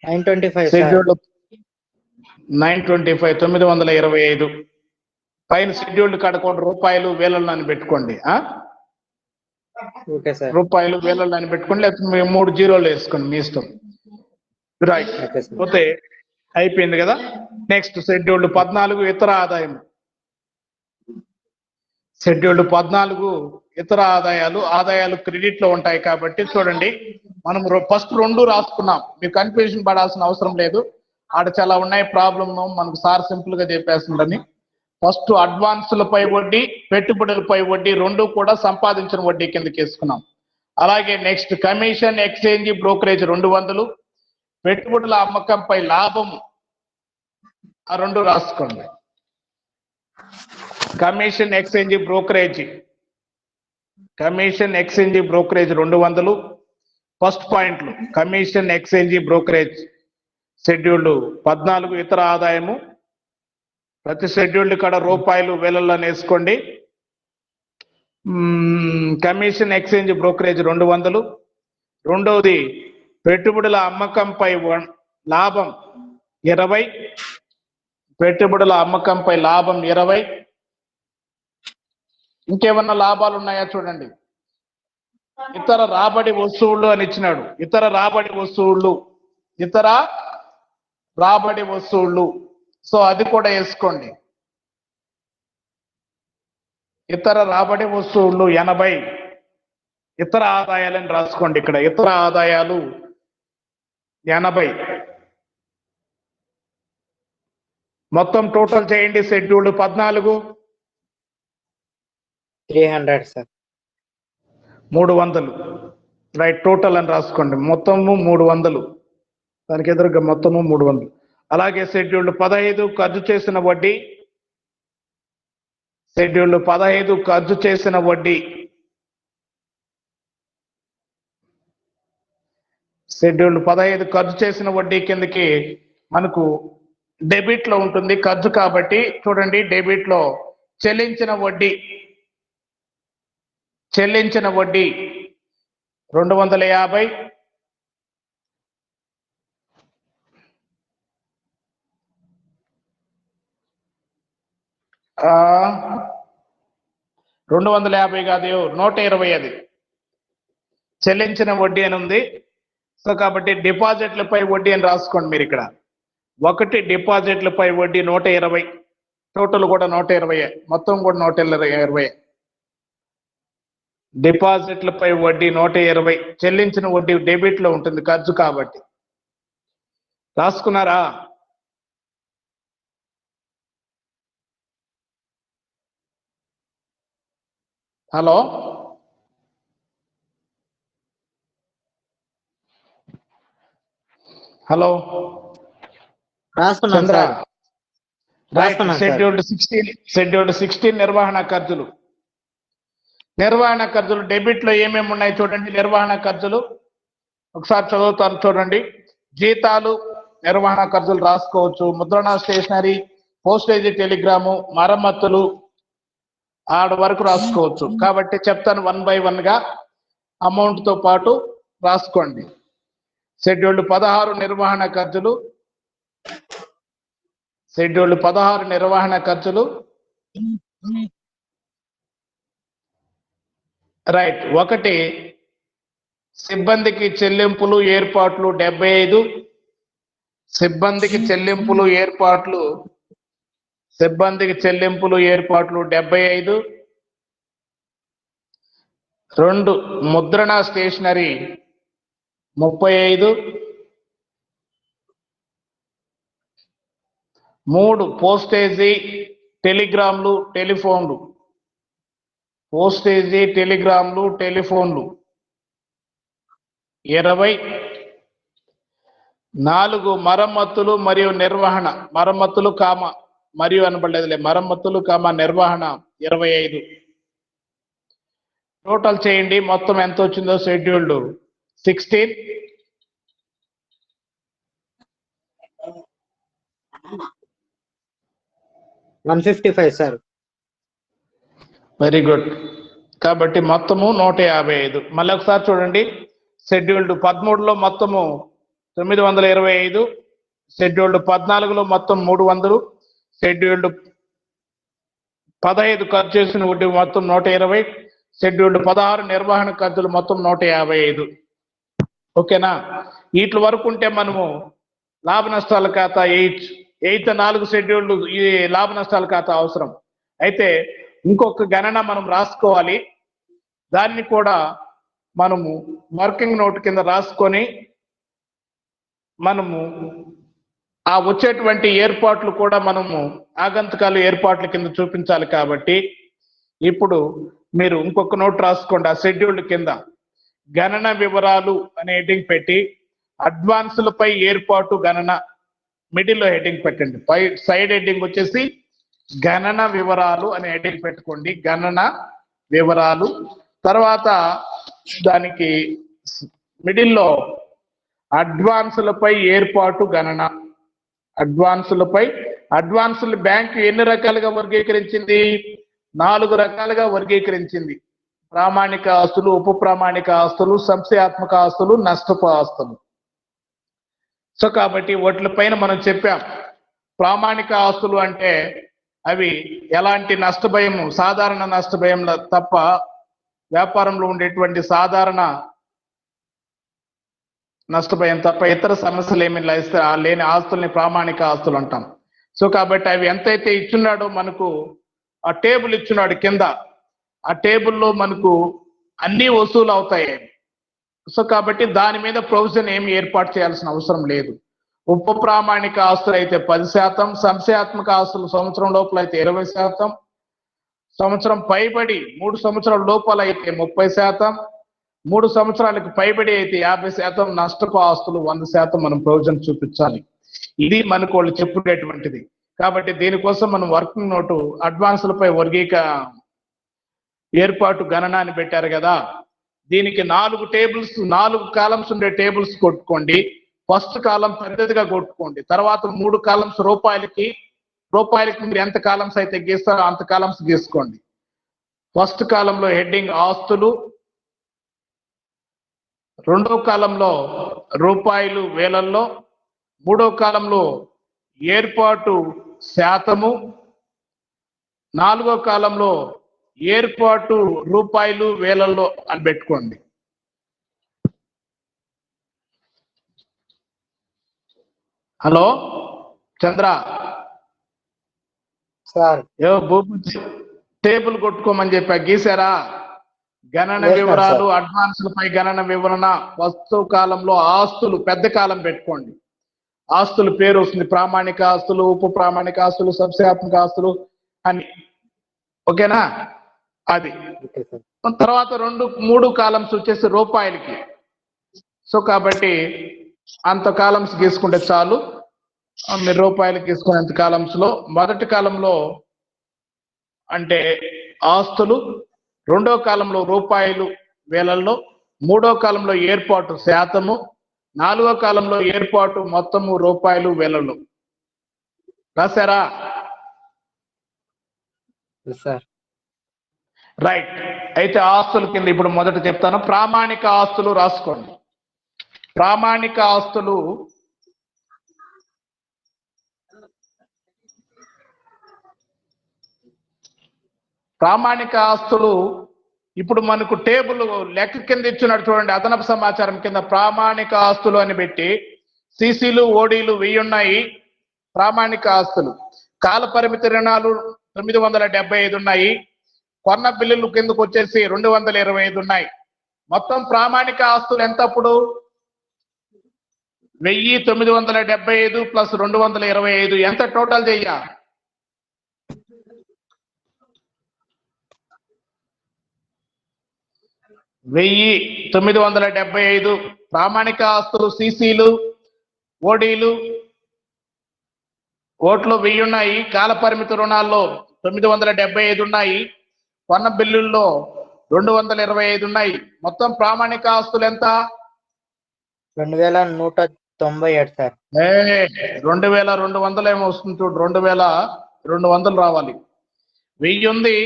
925 సార్. షెడ్యూల్డ్ 925 925. పైన షెడ్యూల్డ్ కాడ కొన్ని రూపాయలు వేలల్లో అని పెట్టుకోండి. Okay sir. రూపాయలు వేలల్లో అని పెట్టుకోండి, లేకపోతే 3 జీరోలు వేసుకోండి, మీ ఇష్టం. రైట్. Okay sir. పోతే అయిపోయింది కదా. నెక్స్ట్ షెడ్యూల్డ్ 14 ఇతర ఆదాయం. షెడ్యూల్డ్ 14 ఇతర ఆదాయాలు క్రెడిట్ లో ఉంటాయి కాబట్టి చూడండి, మనం ఫస్ట్ 2 రాసుకున్నాం. మీకు కన్ఫ్యూజన్ పడాల్సిన అవసరం లేదు. ఆడ చాలా ఉన్నాయి ప్రాబ్లమ్, మనకు సార్ సింపుల్ గా చెప్పేస్తుందని. ఫస్ట్ అడ్వాన్సులపై వడ్డీ, పెట్టుబడులపై వడ్డీ 2 కూడా సంపాదించిన వడ్డీ కిందకి వేసుకున్నాం. అలాగే నెక్స్ట్ కమిషన్, ఎక్స్చేంజ్, బ్రోకరేజ్ 200. పెట్టుబడుల అమ్మకంపై లాభం ఆ 2 రాసుకోండి. Commission, exchange, brokerage 200. ఫస్ట్ పాయింట్లు కమిషన్, ఎక్స్చేంజ్, బ్రోకరేజ్. షెడ్యూల్డ్ 14 ఇతర ఆదాయము. ప్రతి షెడ్యూల్డ్ కాడ రూపాయలు వేలల్లో వేసుకోండి. Commission, exchange, brokerage 200. రెండవది పెట్టుబడుల అమ్మకంపై లాభం 20. పెట్టుబడుల అమ్మకంపై లాభం 20. ఇంకేమన్నా లాభాలు ఉన్నాయా చూడండి. ఇతర రాబడి వస్తువులు అని ఇచ్చినాడు. ఇతర రాబడి వస్తువులు. సో అది కూడా వేసుకోండి. ఇతర రాబడి వస్తువులు 80. ఇతర ఆదాయాలని రాసుకోండి. ఇక్కడ ఇతర ఆదాయాలు 80. మొత్తం టోటల్ చేయండి. Scheduled 14 300 sir. 300. రైట్. టోటల్ అని రాసుకోండి. మొత్తము 300. దానికి ఎదురుగా మొత్తము 300. అలాగే షెడ్యూల్డ్ 15 ఖర్చు చేసిన వడ్డీ. షెడ్యూల్డ్ 15 ఖర్చు చేసిన వడ్డీ. షెడ్యూల్డ్ 15 ఖర్చు చేసిన వడ్డీ కిందకి మనకు డెబిట్ లో ఉంటుంది ఖర్చు కాబట్టి చూడండి. డెబిట్ లో చెల్లించిన వడ్డీ 250. 250 కాదు, 120. అది చెల్లించిన వడ్డీ అని ఉంది. సో కాబట్టి డిపాజిట్లపై వడ్డీ అని రాసుకోండి మీరు ఇక్కడ. 1 డిపాజిట్లపై వడ్డీ 120. టోటల్ కూడా 120. మొత్తం కూడా 120. డిపాజిట్లపై వడ్డీ 120. చెల్లించిన వడ్డీ డెబిట్ లో ఉంటుంది ఖర్చు కాబట్టి. రాసుకున్నారా? హలో, రాసుకున్నాం చంద్ర. సార్. రైట్. షెడ్యూల్డ్ 16 నిర్వహణ ఖర్చులు. నిర్వహణ ఖర్చులు డెబిట్ లో ఏమేమి ఉన్నాయి చూడండి. నిర్వహణ ఖర్చులు ఒకసారి చదువుతాను చూడండి. జీతాలు నిర్వహణ ఖర్చులు రాసుకోవచ్చు. ముద్రణ, స్టేషనరీ, పోస్టేజీ, టెలిగ్రాము, మరమ్మతులు ఆడ వరకు రాసుకోవచ్చు. కాబట్టి చెప్తాను 1 by 1 గా అమౌంట్ తో పాటు రాసుకోండి. షెడ్యూల్డ్ 16 నిర్వహణ ఖర్చులు. షెడ్యూల్డ్ 16 నిర్వహణ ఖర్చులు. రైట్. 1 సిబ్బందికి చెల్లింపులు ఏర్పాట్లు 75. సిబ్బందికి చెల్లింపులు ఏర్పాట్లు 75. 2 ముద్రణ, స్టేషనరీ 35. 3 పోస్టేజీ, టెలిగ్రామ్లు, టెలిఫోన్లు. 20. 4 మరమ్మతులు మరియు నిర్వహణ. మరమ్మతులు మరియు అనబడలేదులే. మరమ్మతులు నిర్వహణ 25. టోటల్ చేయండి మొత్తం ఎంత వచ్చిందో. షెడ్యూల్డ్ 16. 155 సార్. Very good. కాబట్టి మొత్తము 155. మళ్ళీ ఒకసారి చూడండి. షెడ్యూల్డ్ 13లో మొత్తము 925. షెడ్యూల్డ్ 14లో మొత్తం 300. షెడ్యూల్డ్ 15 ఖర్చు చేసిన వడ్డీ మొత్తం 120. షెడ్యూల్డ్ 16 నిర్వహణ ఖర్చులు మొత్తం 155. ఓకేనా? వీటి వరకు ఉంటే మనము లాభ నష్టాల ఖాతా 8 4 షెడ్యూల్డ్ ఈ లాభ నష్టాల ఖాతా అవసరం. అయితే ఇంకొక గణన మనం రాసుకోవాలి. దాన్ని కూడా మనము వర్కింగ్ నోట్ కింద రాసుకొని మనము ఆ వచ్చేటువంటి ఏర్పాట్లు కూడా మనము ఆగంతకాలు ఏర్పాట్ల కింద చూపించాలి. కాబట్టి ఇప్పుడు మీరు ఇంకొక నోట్ రాసుకోండి. ఆ షెడ్యూల్డ్ కింద గణన వివరాలు అనే హెడ్డింగ్ పెట్టి అడ్వాన్సులపై ఏర్పాటు గణన మిడిల్లో హెడ్డింగ్ పెట్టండి. పై సైడ్ హెడ్డింగ్ వచ్చేసి గణన వివరాలు అనే హెడ్డింగ్ పెట్టుకోండి. గణన వివరాలు. తర్వాత దానికి మిడిల్లో అడ్వాన్సులపై ఏర్పాటు గణన. అడ్వాన్సులు బ్యాంకు ఎన్ని రకాలుగా వర్గీకరించింది? 4 రకాలుగా వర్గీకరించింది. ప్రామాణిక ఆస్తులు, ఉప ప్రామాణిక ఆస్తులు, సంశయాత్మక ఆస్తులు, నష్టపు ఆస్తులు. సో కాబట్టి వాటిపైన మనం చెప్పాం. ప్రామాణిక ఆస్తులు అంటే అవి ఎలాంటి నష్టభయము, సాధారణ నష్టభయం తప్ప వ్యాపారంలో ఉండేటువంటి సాధారణ నష్టభయం తప్ప ఇతర సమస్యలు ఏమి లేని ఆస్తుల్ని ప్రామాణిక ఆస్తులు అంటాం. సో కాబట్టి అవి ఎంతైతే ఇచ్చున్నాడో మనకు ఆ టేబుల్ ఇచ్చున్నాడు కింద. ఆ టేబుల్లో మనకు అన్ని వసూలు అవుతాయి. సో కాబట్టి దాని మీద ప్రొవిజన్ ఏమి ఏర్పాటు చేయాల్సిన అవసరం లేదు. ఉప ప్రామాణిక ఆస్తులు అయితే 10%, సంశయాత్మక ఆస్తులు సంవత్సరం లోపల అయితే 20%, సంవత్సరం పైబడి 3 సంవత్సరాల లోపల అయితే 30%, 3 సంవత్సరాలకు పైబడి అయితే 50%, నష్టపు ఆస్తులు 100% మనం ప్రొవిజన్ చూపించాలి. ఇది మనకు వాళ్ళు చెప్పుకునేటువంటిది. కాబట్టి దీనికోసం మనం వర్కింగ్ నోటు అడ్వాన్సులపై ఏర్పాటు గణన అని పెట్టారు కదా. దీనికి 4 టేబుల్స్, 4 కాలమ్స్ ఉండే టేబుల్స్ కొట్టుకోండి. ఫస్ట్ కాలం పెద్దదిగా కొట్టుకోండి. తర్వాత 3 కాలమ్స్ రూపాయలకి మీరు ఎంత కాలమ్స్ అయితే గీస్తారో అంత కాలమ్స్ గీసుకోండి. ఫస్ట్ కాలంలో హెడ్డింగ్ ఆస్తులు, రెండో కాలంలో రూపాయలు వేలల్లో, మూడో కాలంలో ఏర్పాటు శాతము, నాలుగో కాలంలో ఏర్పాటు రూపాయలు వేలల్లో అని పెట్టుకోండి. హలో చంద్ర సార్. భూపతి టేబుల్ కొట్టుకోమని చెప్పా, గీసారా? గణన వివరాలు, అడ్వాన్సులపై గణన వివరణ, వస్తువు కాలంలో ఆస్తులు పెద్ద కాలం పెట్టుకోండి. ఆస్తులు పేరు వస్తుంది, ప్రామాణిక ఆస్తులు, ఉప ప్రామాణిక ఆస్తులు, సంశయాత్మక ఆస్తులు అని. ఓకేనా? అది తర్వాత 2-3 కాలమ్స్ వచ్చేసి రూపాయలకి. సో కాబట్టి అంత కాలమ్స్ గీసుకుంటే చాలు. మీరు రూపాయలకి గీసుకునేంత కాలమ్స్ లో మొదటి కాలంలో అంటే ఆస్తులు, రెండో కాలంలో రూపాయలు వేలల్లో, మూడో కాలంలో ఏర్పాటు శాతము, నాలుగో కాలంలో ఏర్పాటు మొత్తము రూపాయలు వేలల్లో. రాశారా? Sir right. అయితే ఆస్తుల కింద ఇప్పుడు మొదట చెప్తాను. ప్రామాణిక ఆస్తులు రాసుకోండి. ప్రామాణిక ఆస్తులు ఇప్పుడు మనకు టేబుల్ లెక్క కింద ఇచ్చినట్టు చూడండి. అదనపు సమాచారం కింద ప్రామాణిక ఆస్తులు అని పెట్టి సిసిలు ఓడీలు 1000 ఉన్నాయి. ప్రామాణిక ఆస్తులు. కాల పరిమితి రుణాలు 975 ఉన్నాయి. కొన్న బిల్లులు కిందకు వచ్చేసి 225 ఉన్నాయి. మొత్తం ప్రామాణిక ఆస్తులు ఎంత అప్పుడు? 1975 ప్లస్ 225 ఎంత టోటల్ చెయ్య? 1975 ప్రామాణిక ఆస్తులు. సిసిలు ఓడీలు ఓట్లు 1000 ఉన్నాయి. కాల పరిమితి రుణాల్లో 975 ఉన్నాయి. కొన్న బిల్లుల్లో 225 ఉన్నాయి. మొత్తం ప్రామాణిక ఆస్తులు ఎంత? 2197 సార్. 2200 ఏమో వస్తుంది చూడు. 2200 రావాలి. 1000 ఉంది.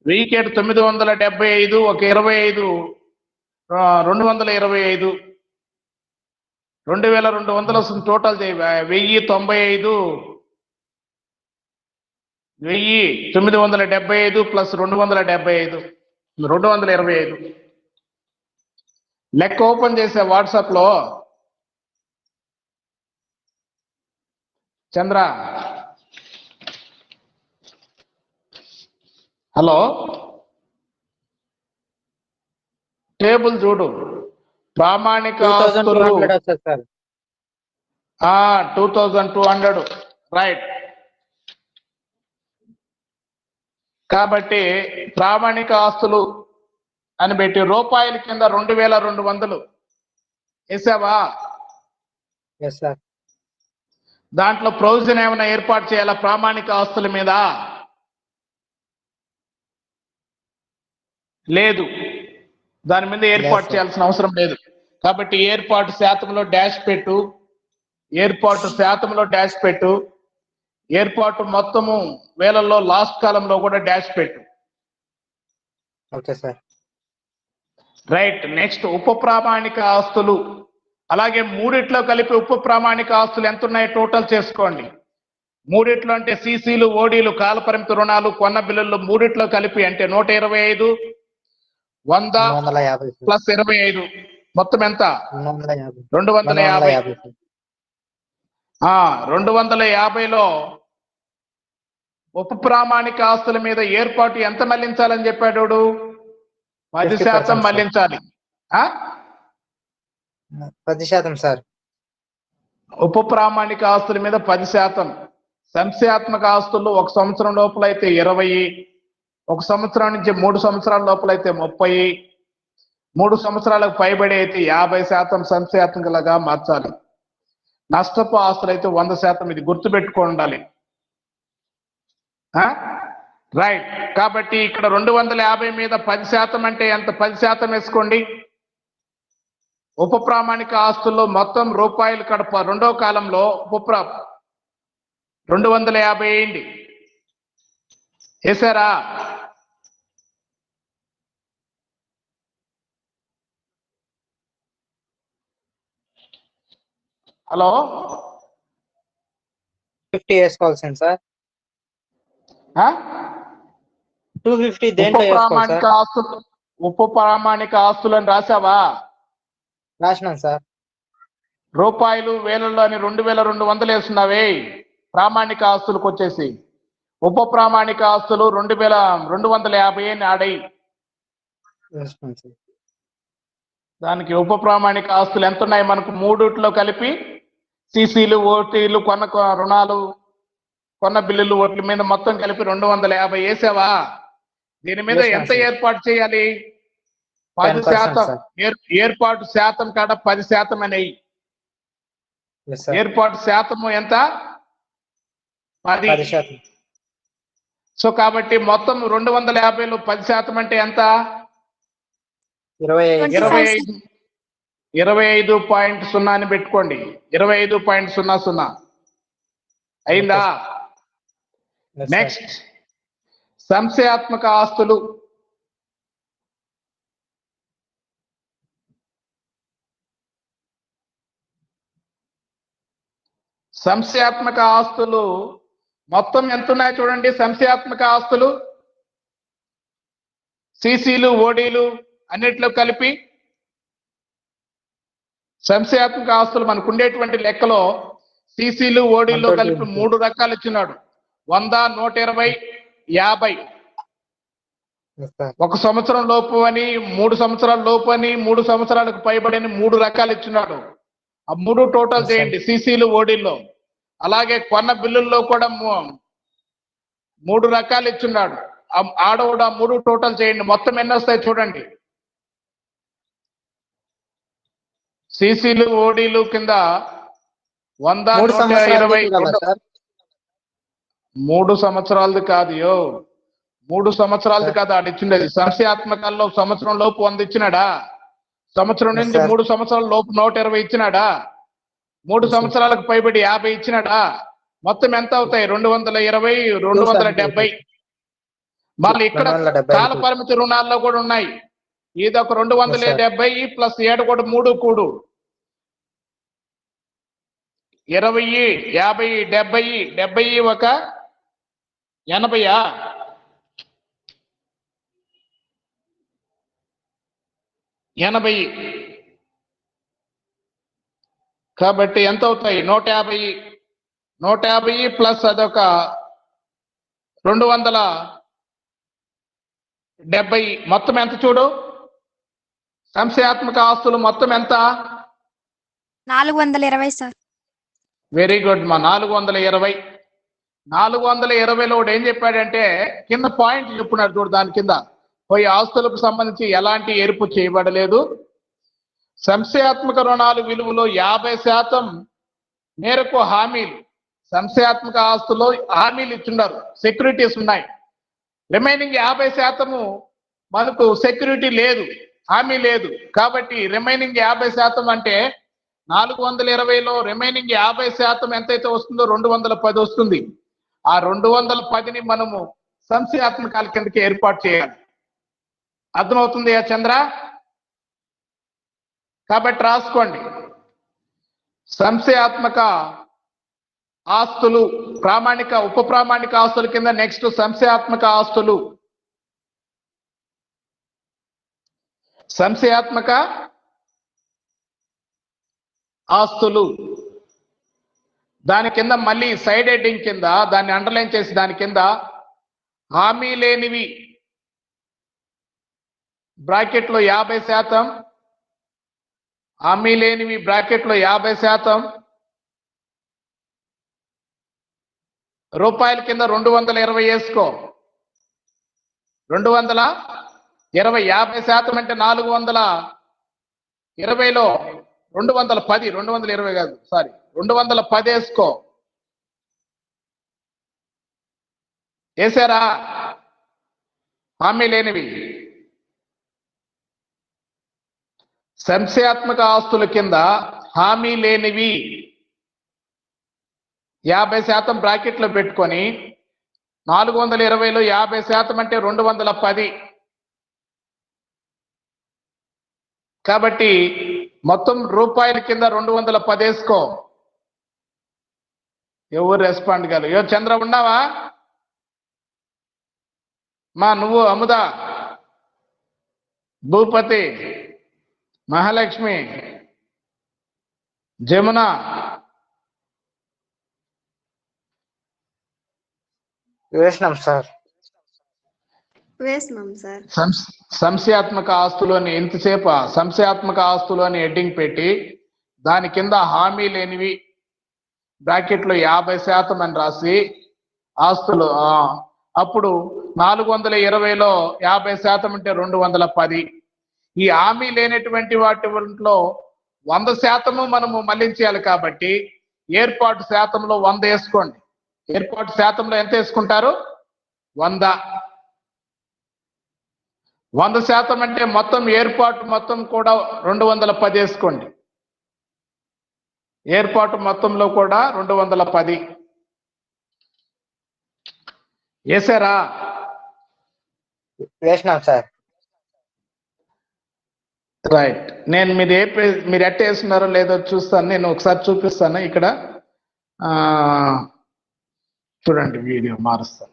1000కి 975 ఒక 25 225 2200 వస్తుంది. టోటల్ చేయి. 1095 1975 ప్లస్ 275 225. లెక్క ఓపెన్ చేసే వాట్సాప్ లో. చంద్ర, హలో, టేబుల్ చూడు. ప్రామాణిక ఆస్తులు 2200 వస్తుంది సార్. 2200. రైట్. కాబట్టి ప్రామాణిక ఆస్తులు అని పెట్టి రూపాయల కింద 2200 వేసావా? Yes sir. దాంట్లో ప్రొవిజన్ ఏమైనా ఏర్పాటు చేయాలా ప్రామాణిక ఆస్తుల మీద? లేదు. దాని మీద ఏర్పాటు చేయాల్సిన అవసరం లేదు. కాబట్టి ఏర్పాటు శాతంలో డాష్ పెట్టు. ఏర్పాటు శాతంలో డాష్ పెట్టు. ఏర్పాటు మొత్తము వేలల్లో లాస్ట్ కాలంలో కూడా డాష్ పెట్టు. Okay sir. రైట్. నెక్స్ట్ ఉప ప్రామాణిక ఆస్తులు. అలాగే మూడిట్లో కలిపి ఉప ప్రామాణిక ఆస్తులు ఎంత ఉన్నాయి టోటల్ చేసుకోండి. మూడిట్లో అంటే సిసిలు ఓడీలు కాల పరిమితి రుణాలు కొన్న బిల్లులు మూడిట్లో కలిపి అంటే 125 100 ప్లస్ 25 మొత్తం ఎంత? 250. 250లో ఉప ప్రామాణిక ఆస్తుల మీద ఏర్పాటు ఎంత మళ్లించాలని చెప్పాడు? 10% మళ్లించాలి. 10% సార్. ఉప ప్రామాణిక ఆస్తుల మీద 10%. సంశయాత్మక ఆస్తులు 1 సంవత్సరం లోపలైతే 20, 1 సంవత్సరం నుంచి 3 సంవత్సరాల లోపలైతే 30, 3 సంవత్సరాలకు పైబడి అయితే 50% సంశయాత్మకలుగా మార్చాలి. నష్టపు ఆస్తులు అయితే 100%. ఇది గుర్తుపెట్టుకోండి. రైట్. కాబట్టి ఇక్కడ 250 మీద 10% అంటే ఎంత? 10% వేసుకోండి. ఉప ప్రామాణిక ఆస్తుల్లో మొత్తం రూపాయలు కడప రెండో కాలంలో 250 వేయండి. వేసారా? Hello, 50 వేసుకోవాల్సింది sir. 250 దేంట్లో వేసుకోవాలి సార్? ఉప ప్రామాణిక ఆస్తులు అని రాసావా? రాసినాను సార్. రూపాయలు వేలల్లో అని 2200 వేస్తున్నావే ప్రామాణిక ఆస్తులకు వచ్చేసి. ఉప ప్రామాణిక ఆస్తులు 250 అని ఆడయి. దానికి ఉప ప్రామాణిక ఆస్తులు ఎంత ఉన్నాయి మనకు? మూడిట్లో కలిపి సిసిలు ఓటీలు కొన్న రుణాలు కొన్న బిల్లులు ఓట్ల మీద మొత్తం కలిపి 250 వేసావా? దీని మీద ఎంత ఏర్పాటు చేయాలి? 10%. ఏర్పాటు శాతం కాడ 10% అనేవి. ఏర్పాటు శాతము ఎంత? 10. సో కాబట్టి మొత్తం 250లో 10% అంటే ఎంత? 25. 25.0 అని పెట్టుకోండి. 25.00 అయిందా? Yes, sir. నెక్స్ట్ సంశయాత్మక ఆస్తులు. సంశయాత్మక ఆస్తులు మొత్తం ఎంత ఉన్నాయో చూడండి. సంశయాత్మక ఆస్తులు సిసిలు ఓడీలు అన్నిట్లో కలిపి సంశయాత్మక ఆస్తులు మనకు ఉండేటువంటి లెక్కలో సిసిలు ఓడీలు కలిపి 3 రకాలు ఇచ్చినాడు. 100, 120, 50. Yes, sir. 1 సంవత్సరం లోపు అని, 3 సంవత్సరాల లోపు అని, 3 సంవత్సరాలకు పైబడి 3 రకాలు ఇచ్చినాడు. ఆ 3 టోటల్ చేయండి సిసిలు ఓడీల్లో. అలాగే కొన్న బిల్లుల్లో కూడా 3 రకాలు ఇచ్చున్నాడు. ఆడవుడు 3 టోటల్ చేయండి. మొత్తం ఎన్ని వస్తాయి చూడండి. సిసిలు ఓడీలు కింద 100, 120. 3 సంవత్సరాలది కాదు. 3 సంవత్సరాలది కాదు ఆడిచ్చిండేది. సంశయాత్మకాల్లో సంవత్సరం లోపు 100 ఇచ్చినాడా? సంవత్సరం నుంచి 3 సంవత్సరాల లోపు 120 ఇచ్చినాడా? 3 సంవత్సరాలకు పైబడి 50 ఇచ్చినాడా? మొత్తం ఎంత అవుతాయి? 220, 270. మళ్ళీ ఇక్కడ కాల పరిమితి రుణాల్లో కూడా ఉన్నాయి. ఇదొక 270 ప్లస్ 7 కూడా 3 కూడు 20, 50, 70. 70 ఒక 80. 80 కాబట్టి ఎంత అవుతాయి? 150. 150 ప్లస్ అదొక 270. మొత్తం ఎంత చూడు? సంశయాత్మక ఆస్తులు మొత్తం ఎంత? 420 సార్. వెరీ గుడ్ మా. 420. 420లో ఏం చెప్పాడంటే కింద పాయింట్ చెప్పున్నాడు చూడు. దాని కింద పోయి ఆస్తులకు సంబంధించి ఎలాంటి ఎరుపు చేయబడలేదు. సంశయాత్మక రుణాలు విలువలో 50% మేరకు హామీలు. సంశయాత్మక ఆస్తుల్లో హామీలు ఇచ్చున్నారు, సెక్యూరిటీస్ ఉన్నాయి. రిమైనింగ్ 50% మనకు సెక్యూరిటీ లేదు, హామీ లేదు. కాబట్టి రిమైనింగ్ 50% అంటే 420లో రిమైనింగ్ 50% ఎంతైతే వస్తుందో 210 వస్తుంది. ఆ 210ని మనము సంశయాత్మకాల కిందకి ఏర్పాటు చేయాలి. అర్థమవుతుంది చంద్ర? కాబట్టి రాసుకోండి. సంశయాత్మక ఆస్తులు ప్రామాణిక ఉప ప్రామాణిక ఆస్తుల కింద నెక్స్ట్ సంశయాత్మక ఆస్తులు. సంశయాత్మక ఆస్తులు దాని కింద మళ్ళీ సైడ్ హెడ్డింగ్ కింద దాన్ని అండర్లైన్ చేసి దాని కింద హామీ లేనివి బ్రాకెట్లో 50%, హామీ లేనివి బ్రాకెట్లో 50%, రూపాయల కింద 220 వేసుకో. 220, 50% అంటే 420లో 210, 220 కాదు సారీ 210 వేసుకో. వేసారా? హామీ లేనివి సంశయాత్మక ఆస్తుల కింద హామీ లేనివి 50% బ్రాకెట్లో పెట్టుకొని 420లో 50% అంటే 210. కాబట్టి మొత్తం రూపాయల కింద 210 వేసుకో. ఎవరు రెస్పాండ్ కాదు. చంద్ర ఉన్నావా మా? నువ్వు, అముద, భూపతి, మహాలక్ష్మి, జమున, వేసినాం సార్. వేసినాం సార్. సంశయాత్మక ఆస్తులోని ఎంతసేపు సంశయాత్మక ఆస్తులోని హెడ్డింగ్ పెట్టి దాని కింద హామీ లేనివి బ్రాకెట్లో 50% అని రాసి ఆస్తులు అప్పుడు 420లో 50% అంటే 210. ఈ హామీ లేనటువంటి వాటిలో 100% మనము మళ్లించాలి కాబట్టి ఏర్పాటు శాతంలో 100 వేసుకోండి. ఏర్పాటు శాతంలో ఎంత వేసుకుంటారు? 100% అంటే మొత్తం ఏర్పాటు మొత్తం కూడా 210 వేసుకోండి. ఏర్పాటు మొత్తంలో కూడా 210 వేసారా? వేసినాం సార్. రైట్. నేను మీరు ఎట్ట వేస్తున్నారో లేదో చూస్తాను. నేను ఒకసారి చూపిస్తాను ఇక్కడ. చూడండి, వీడియో మారుస్తాను.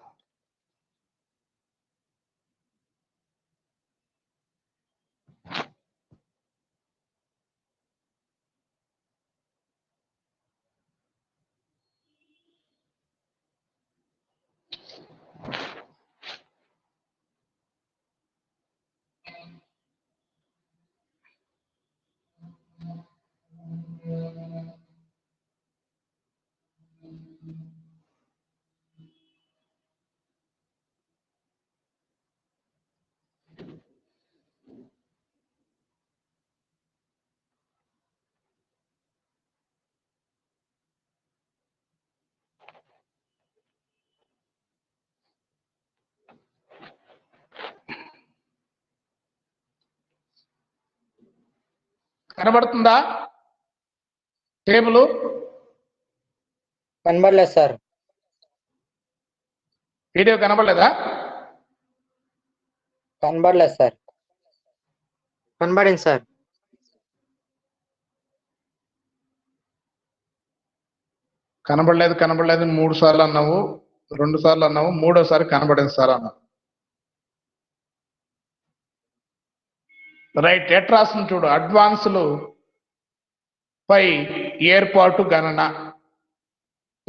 కనబడుతుందా టేబుల్? కనబడలేదు సార్. వీడియో కనబడలేదా? కనబడలేదు సార్. కనబడింది సార్. కనబడలేదు 3 సార్లు అన్నావు, 2 సార్లు అన్నావు, మూడోసారి కనబడింది సార్ అన్నావు. రైట్. ఎట్ రాస్తుంది చూడు. అడ్వాన్సులు పై ఏర్పాటు గణన.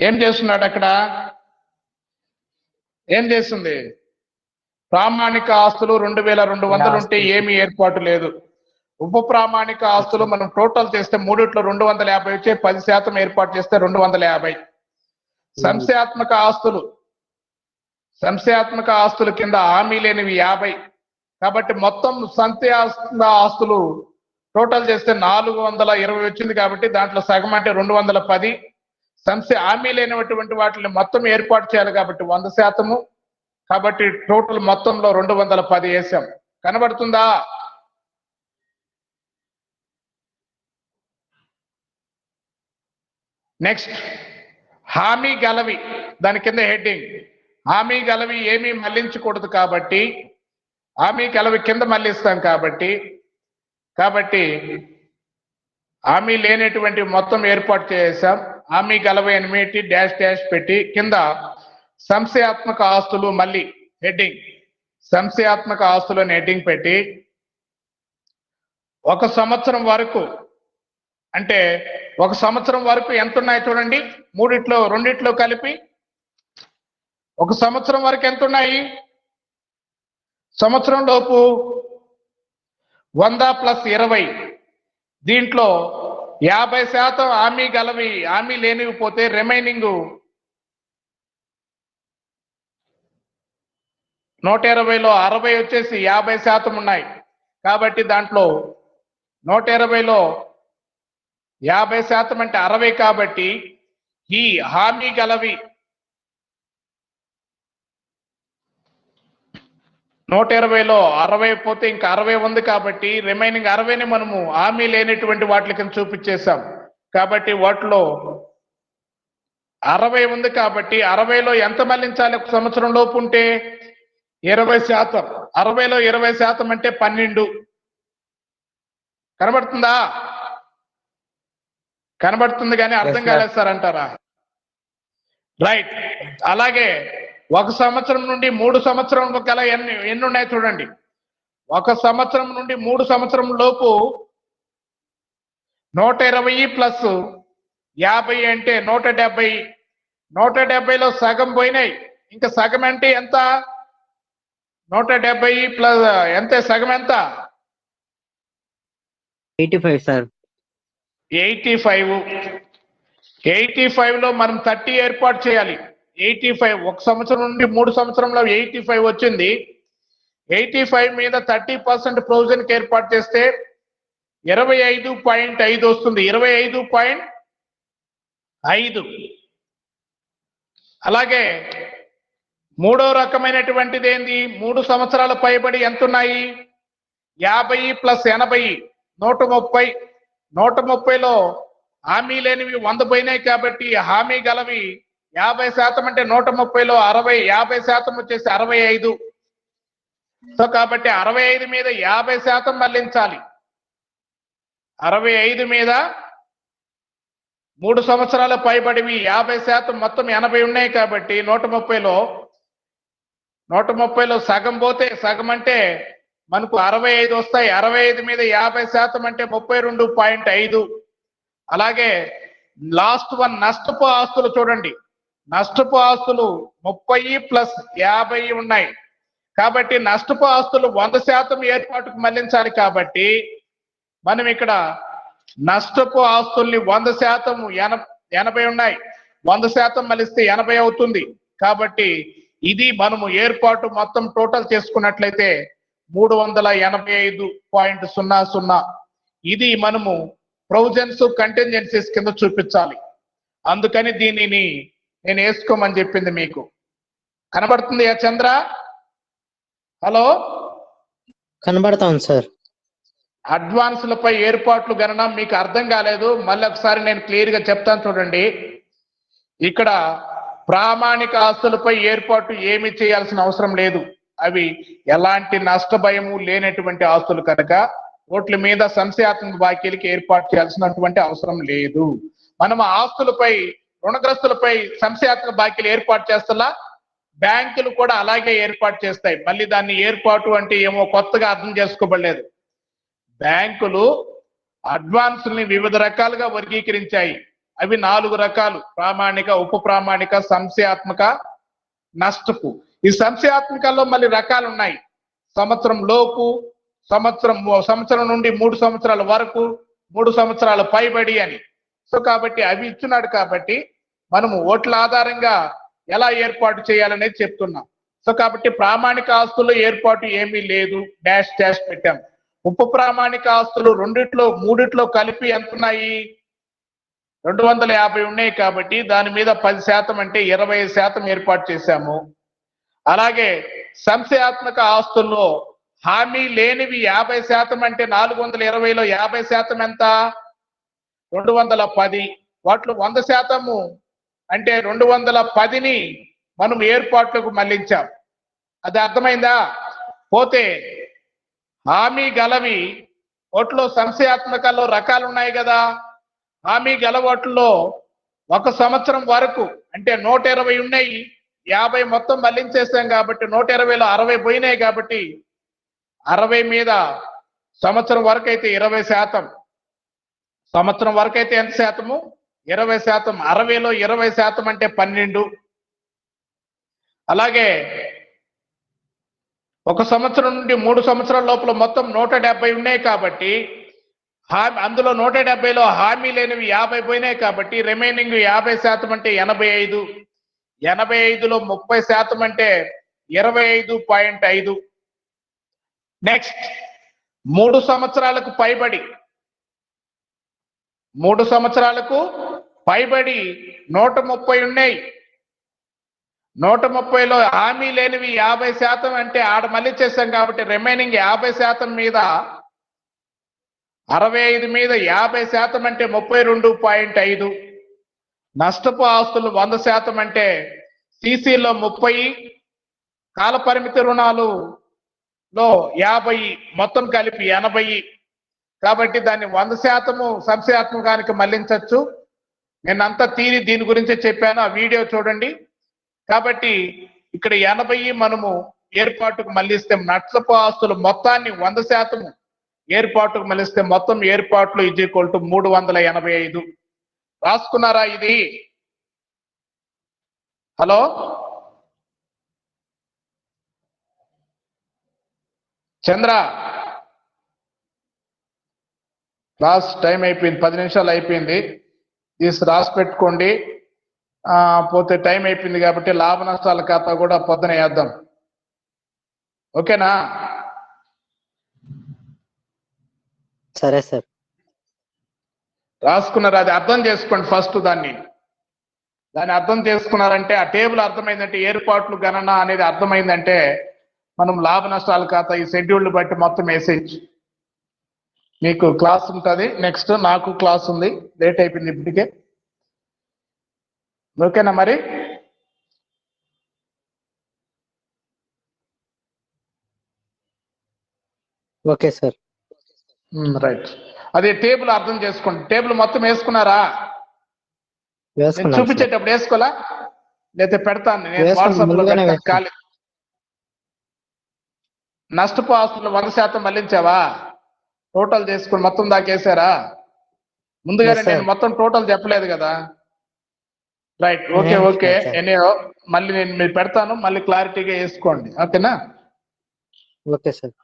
ఏం చేస్తున్నాడు అక్కడ? ఏం చేస్తుంది? ప్రామాణిక ఆస్తులు 2200 ఉంటే ఏమీ ఏర్పాటు లేదు. ఉప ప్రామాణిక ఆస్తులు మనం టోటల్ చేస్తే మూడిట్లో 250 వచ్చే 10% ఏర్పాటు చేస్తే 250. సంశయాత్మక ఆస్తుల కింద హామీ లేనివి 50. కాబట్టి మొత్తం సంశయాత్మక ఆస్తులు టోటల్ చేస్తే 420 వచ్చింది. కాబట్టి దాంట్లో సగం అంటే 210. హామీ లేనటువంటి వాటిని మొత్తం ఏర్పాటు చేయాలి కాబట్టి 100%. కాబట్టి టోటల్ మొత్తంలో 210 వేసాం. కనబడుతుందా? నెక్స్ట్, హామీ గలవి. దాని కింద హెడ్డింగ్ హామీ గలవి ఏమీ మళ్లించకూడదు కాబట్టి హామీ గలవి కింద మళ్లిస్తాం. కాబట్టి హామీ లేనటువంటి మొత్తం ఏర్పాటు చేసాం. హామీ గలవి ఎనిమిది డాష్ డాష్ పెట్టి కింద సంశయాత్మక ఆస్తులు, మళ్ళీ హెడ్డింగ్ సంశయాత్మక ఆస్తులు అని హెడ్డింగ్ పెట్టి 1 సంవత్సరం వరకు, అంటే 1 సంవత్సరం వరకు ఎంత ఉన్నాయి చూడండి. రెండిట్లో కలిపి 1 సంవత్సరం వరకు ఎంత ఉన్నాయి? సంవత్సరం లోపు 100 + 20. దీంట్లో 50% హామీ గలవి, హామీ లేనివి పోతే రిమైనింగ్ 120లో 60 వచ్చేసి 50% ఉన్నాయి. కాబట్టి దాంట్లో 120లో 50% అంటే 60. కాబట్టి ఈ హామీ గలవి 120లో 60 పోతే ఇంకా 60 ఉంది. కాబట్టి రిమైనింగ్ 60ని మనము హామీ లేనటువంటి వాటి కింద చూపించేశాం. కాబట్టి వాటిలో 60 ఉంది. కాబట్టి 60లో ఎంత మళ్లించాలి? 1 సంవత్సరం లోపు ఉంటే 20%. 60లో 20% అంటే 12. కనబడుతుందా? కనబడుతుంది కానీ అర్థం కాలేదు సార్ అంటారా? రైట్. అలాగే 1 సంవత్సరం నుండి 3 సంవత్సరం గల ఎన్ని ఉన్నాయి చూడండి. 1 సంవత్సరం నుండి 3 సంవత్సరం లోపు 120 + 50 అంటే 170. 170లో సగం పోయినాయి. ఇంకా సగం అంటే ఎంత? 170 ప్లస్ ఎంత? సగం ఎంత? 85 సార్. 85. 85లో మనం 30 ఏర్పాటు చేయాలి. 85 1 సంవత్సరం నుండి 3 సంవత్సరంలో 85 వచ్చింది. 85 మీద 30% ప్రొవిజన్ కి ఏర్పాటు చేస్తే 25.5 వస్తుంది. 25.5. అలాగే మూడో రకమైనటువంటిది ఏంది? 3 సంవత్సరాల పైబడి ఎంత ఉన్నాయి? 50 ప్లస్ 80 130. 130లో హామీ లేనివి 100 పోయినాయి కాబట్టి హామీ గలవి 50% అంటే 130లో 60, 50% వచ్చేసి 65. సో కాబట్టి 65 మీద 50% మళ్లించాలి. 65 మీద 3 సంవత్సరాల పైబడివి 50% మొత్తం 80 ఉన్నాయి కాబట్టి 130లో సగం పోతే సగం అంటే మనకు 65 వస్తాయి. 65 మీద 50% అంటే 32.5. అలాగే లాస్ట్ వన్ నష్టపు ఆస్తులు చూడండి. నష్టపు ఆస్తులు 30 ప్లస్ 50 ఉన్నాయి కాబట్టి నష్టపు ఆస్తులు 100% ఏర్పాటుకు మళ్లించాలి. కాబట్టి మనం ఇక్కడ నష్టపు ఆస్తుల్ని 100% 80 ఉన్నాయి, 100% మళ్ళిస్తే 80 అవుతుంది. కాబట్టి ఇది మనము ఏర్పాటు మొత్తం టోటల్ చేసుకున్నట్లయితే 385.00. ఇది మనము ప్రొవిజన్స్ కంటింజెన్సీస్ కింద చూపించాలి. అందుకని దీనిని నేను వేసుకోమని చెప్పింది. మీకు కనబడుతుంది చంద్ర? Hello, కనబడతాం sir. అడ్వాన్స్లపై ఏర్పాట్లు గణన మీకు అర్థం కాలేదు, మళ్ళీ ఒకసారి నేను క్లియర్ గా చెప్తాను చూడండి. ఇక్కడ ప్రామాణిక ఆస్తులపై ఏర్పాటు ఏమి చేయాల్సిన అవసరం లేదు. అవి ఎలాంటి నష్ట భయము లేనటువంటి ఆస్తులు కనుక ఓట్ల మీద సంశయాత్మక బాకీలకి ఏర్పాటు చేయాల్సినటువంటి అవసరం లేదు. మనం ఆస్తులపై రుణగ్రస్తులపై సంశయాత్మక బాకీలు ఏర్పాటు చేస్తలా, బ్యాంకులు కూడా అలాగే ఏర్పాటు చేస్తాయి. మళ్ళీ దాన్ని ఏర్పాటు అంటే ఏమో కొత్తగా అర్థం చేసుకోబడలేదు. బ్యాంకులు అడ్వాన్సుల్ని వివిధ రకాలుగా వర్గీకరించాయి. అవి 4 రకాలు: ప్రామాణిక, ఉప ప్రామాణిక, సంశయాత్మక, నష్టపు. ఈ సంశయాత్మకాల్లో మళ్ళీ రకాలు ఉన్నాయి. సంవత్సరం లోపు, సంవత్సరం నుండి 3 సంవత్సరాల వరకు, 3 సంవత్సరాల పైబడి అని. సో కాబట్టి అవి ఇచ్చున్నాడు కాబట్టి మనము ఓట్ల ఆధారంగా ఎలా ఏర్పాటు చేయాలనేది చెప్తున్నాం. సో కాబట్టి ప్రామాణిక ఆస్తుల్లో ఏర్పాటు ఏమీ లేదు, డాష్ డాష్ పెట్టాం. ఉప ప్రామాణిక ఆస్తులు మూడిట్లో కలిపి ఎంత ఉన్నాయి? 250 ఉన్నాయి కాబట్టి దాని మీద 10% అంటే 20% ఏర్పాటు చేశాము. అలాగే సంశయాత్మక ఆస్తుల్లో హామీ లేనివి 50% అంటే 420లో 50% ఎంత? 210. వాటిలో 100% అంటే 210ని మనం ఏర్పాట్లకు మళ్లించాం. అది అర్థమైందా? పోతే హామీ గలవి ఓట్లో సంశయాత్మకాల్లో రకాలు ఉన్నాయి కదా. హామీ గల ఓట్లలో 1 సంవత్సరం వరకు అంటే 120 ఉన్నాయి, 50 మొత్తం మళ్లించేసాం కాబట్టి 120లో 60 పోయినాయి కాబట్టి 60 మీద సంవత్సరం వరకు అయితే 20%. సంవత్సరం వరకు అయితే ఎంత శాతము? 20%. 60లో 20% అంటే 12. అలాగే 1 సంవత్సరం నుండి 3 సంవత్సరాల లోపల మొత్తం 170 ఉన్నాయి కాబట్టి అందులో 170లో హామీ లేనివి 50 పోయినాయి కాబట్టి రిమైనింగ్ 50% అంటే 85. 85లో 30% అంటే 25.5. నెక్స్ట్ 3 సంవత్సరాలకు పైబడి 130 ఉన్నాయి. 130లో హామీ లేనివి 50% అంటే ఆడ మళ్ళీ చేశాం కాబట్టి రిమైనింగ్ 50% మీద 65 మీద 50% అంటే 32.5. నష్టపు ఆస్తులు 100% అంటే సిసిలో 30, కాల పరిమితి రుణాలులో 50, మొత్తం కలిపి 80. కాబట్టి దాన్ని 100% సంశయాత్మకానికి మళ్లించవచ్చు. నేనంతా తీరి దీని గురించి చెప్పాను, ఆ వీడియో చూడండి. కాబట్టి ఇక్కడ 80 మనము ఏర్పాటుకు మళ్లిస్తే నష్టపు ఆస్తులు మొత్తాన్ని 100% ఏర్పాటుకు మళ్లిస్తే మొత్తం ఏర్పాట్లు = 385. రాసుకున్నారా ఇది? హలో, చంద్ర, క్లాస్ టైం అయిపోయింది, 10 నిమిషాలు అయిపోయింది. తీసి రాసి పెట్టుకోండి. పోతే టైం అయిపోయింది కాబట్టి లాభ నష్టాల ఖాతా కూడా పొద్దున వేద్దాం. ఓకేనా? సరే సార్. రాసుకున్నారు, అది అర్థం చేసుకోండి ఫస్ట్ దాన్ని. దాన్ని అర్థం చేసుకున్నారంటే, ఆ టేబుల్ అర్థమైందంటే, ఏర్పాట్లు గణన అనేది అర్థమైందంటే మనం లాభ నష్టాల ఖాతా ఈ షెడ్యూల్ బట్టి మొత్తం వేసేయచ్చు. మీకు క్లాస్ ఉంటుంది నెక్స్ట్, నాకు క్లాస్ ఉంది, లేట్ అయిపోయింది ఇప్పటికే. ఓకేనా మరి? Okay sir. రైట్. అదే టేబుల్ అర్థం చేసుకోండి. టేబుల్ మొత్తం వేసుకున్నారా? నేను వేసుకున్నాను సార్. చూపించేటప్పుడు వేసుకోవాలా లేకపోతే పెడతాను నేను వేసుకున్నాను, వాట్సాప్ లో ముందుగానే పెడతాను. వేసుకున్నాను. ఖాళీ నష్టపు ఆస్తులు 100% మళ్ళించావా? టోటల్ చేసుకుని మొత్తం దాకేసారా? ముందుగానే Yes, sir. నేను మొత్తం టోటల్ చెప్పలేదు కదా. రైట్, ఓకే నేనేం ఓకే. చెప్పలేదు, sir. ఎనీ మళ్ళీ నేను మీరు పెడతాను, మళ్ళీ క్లారిటీగా వేసుకోండి. ఓకేనా? Okay sir.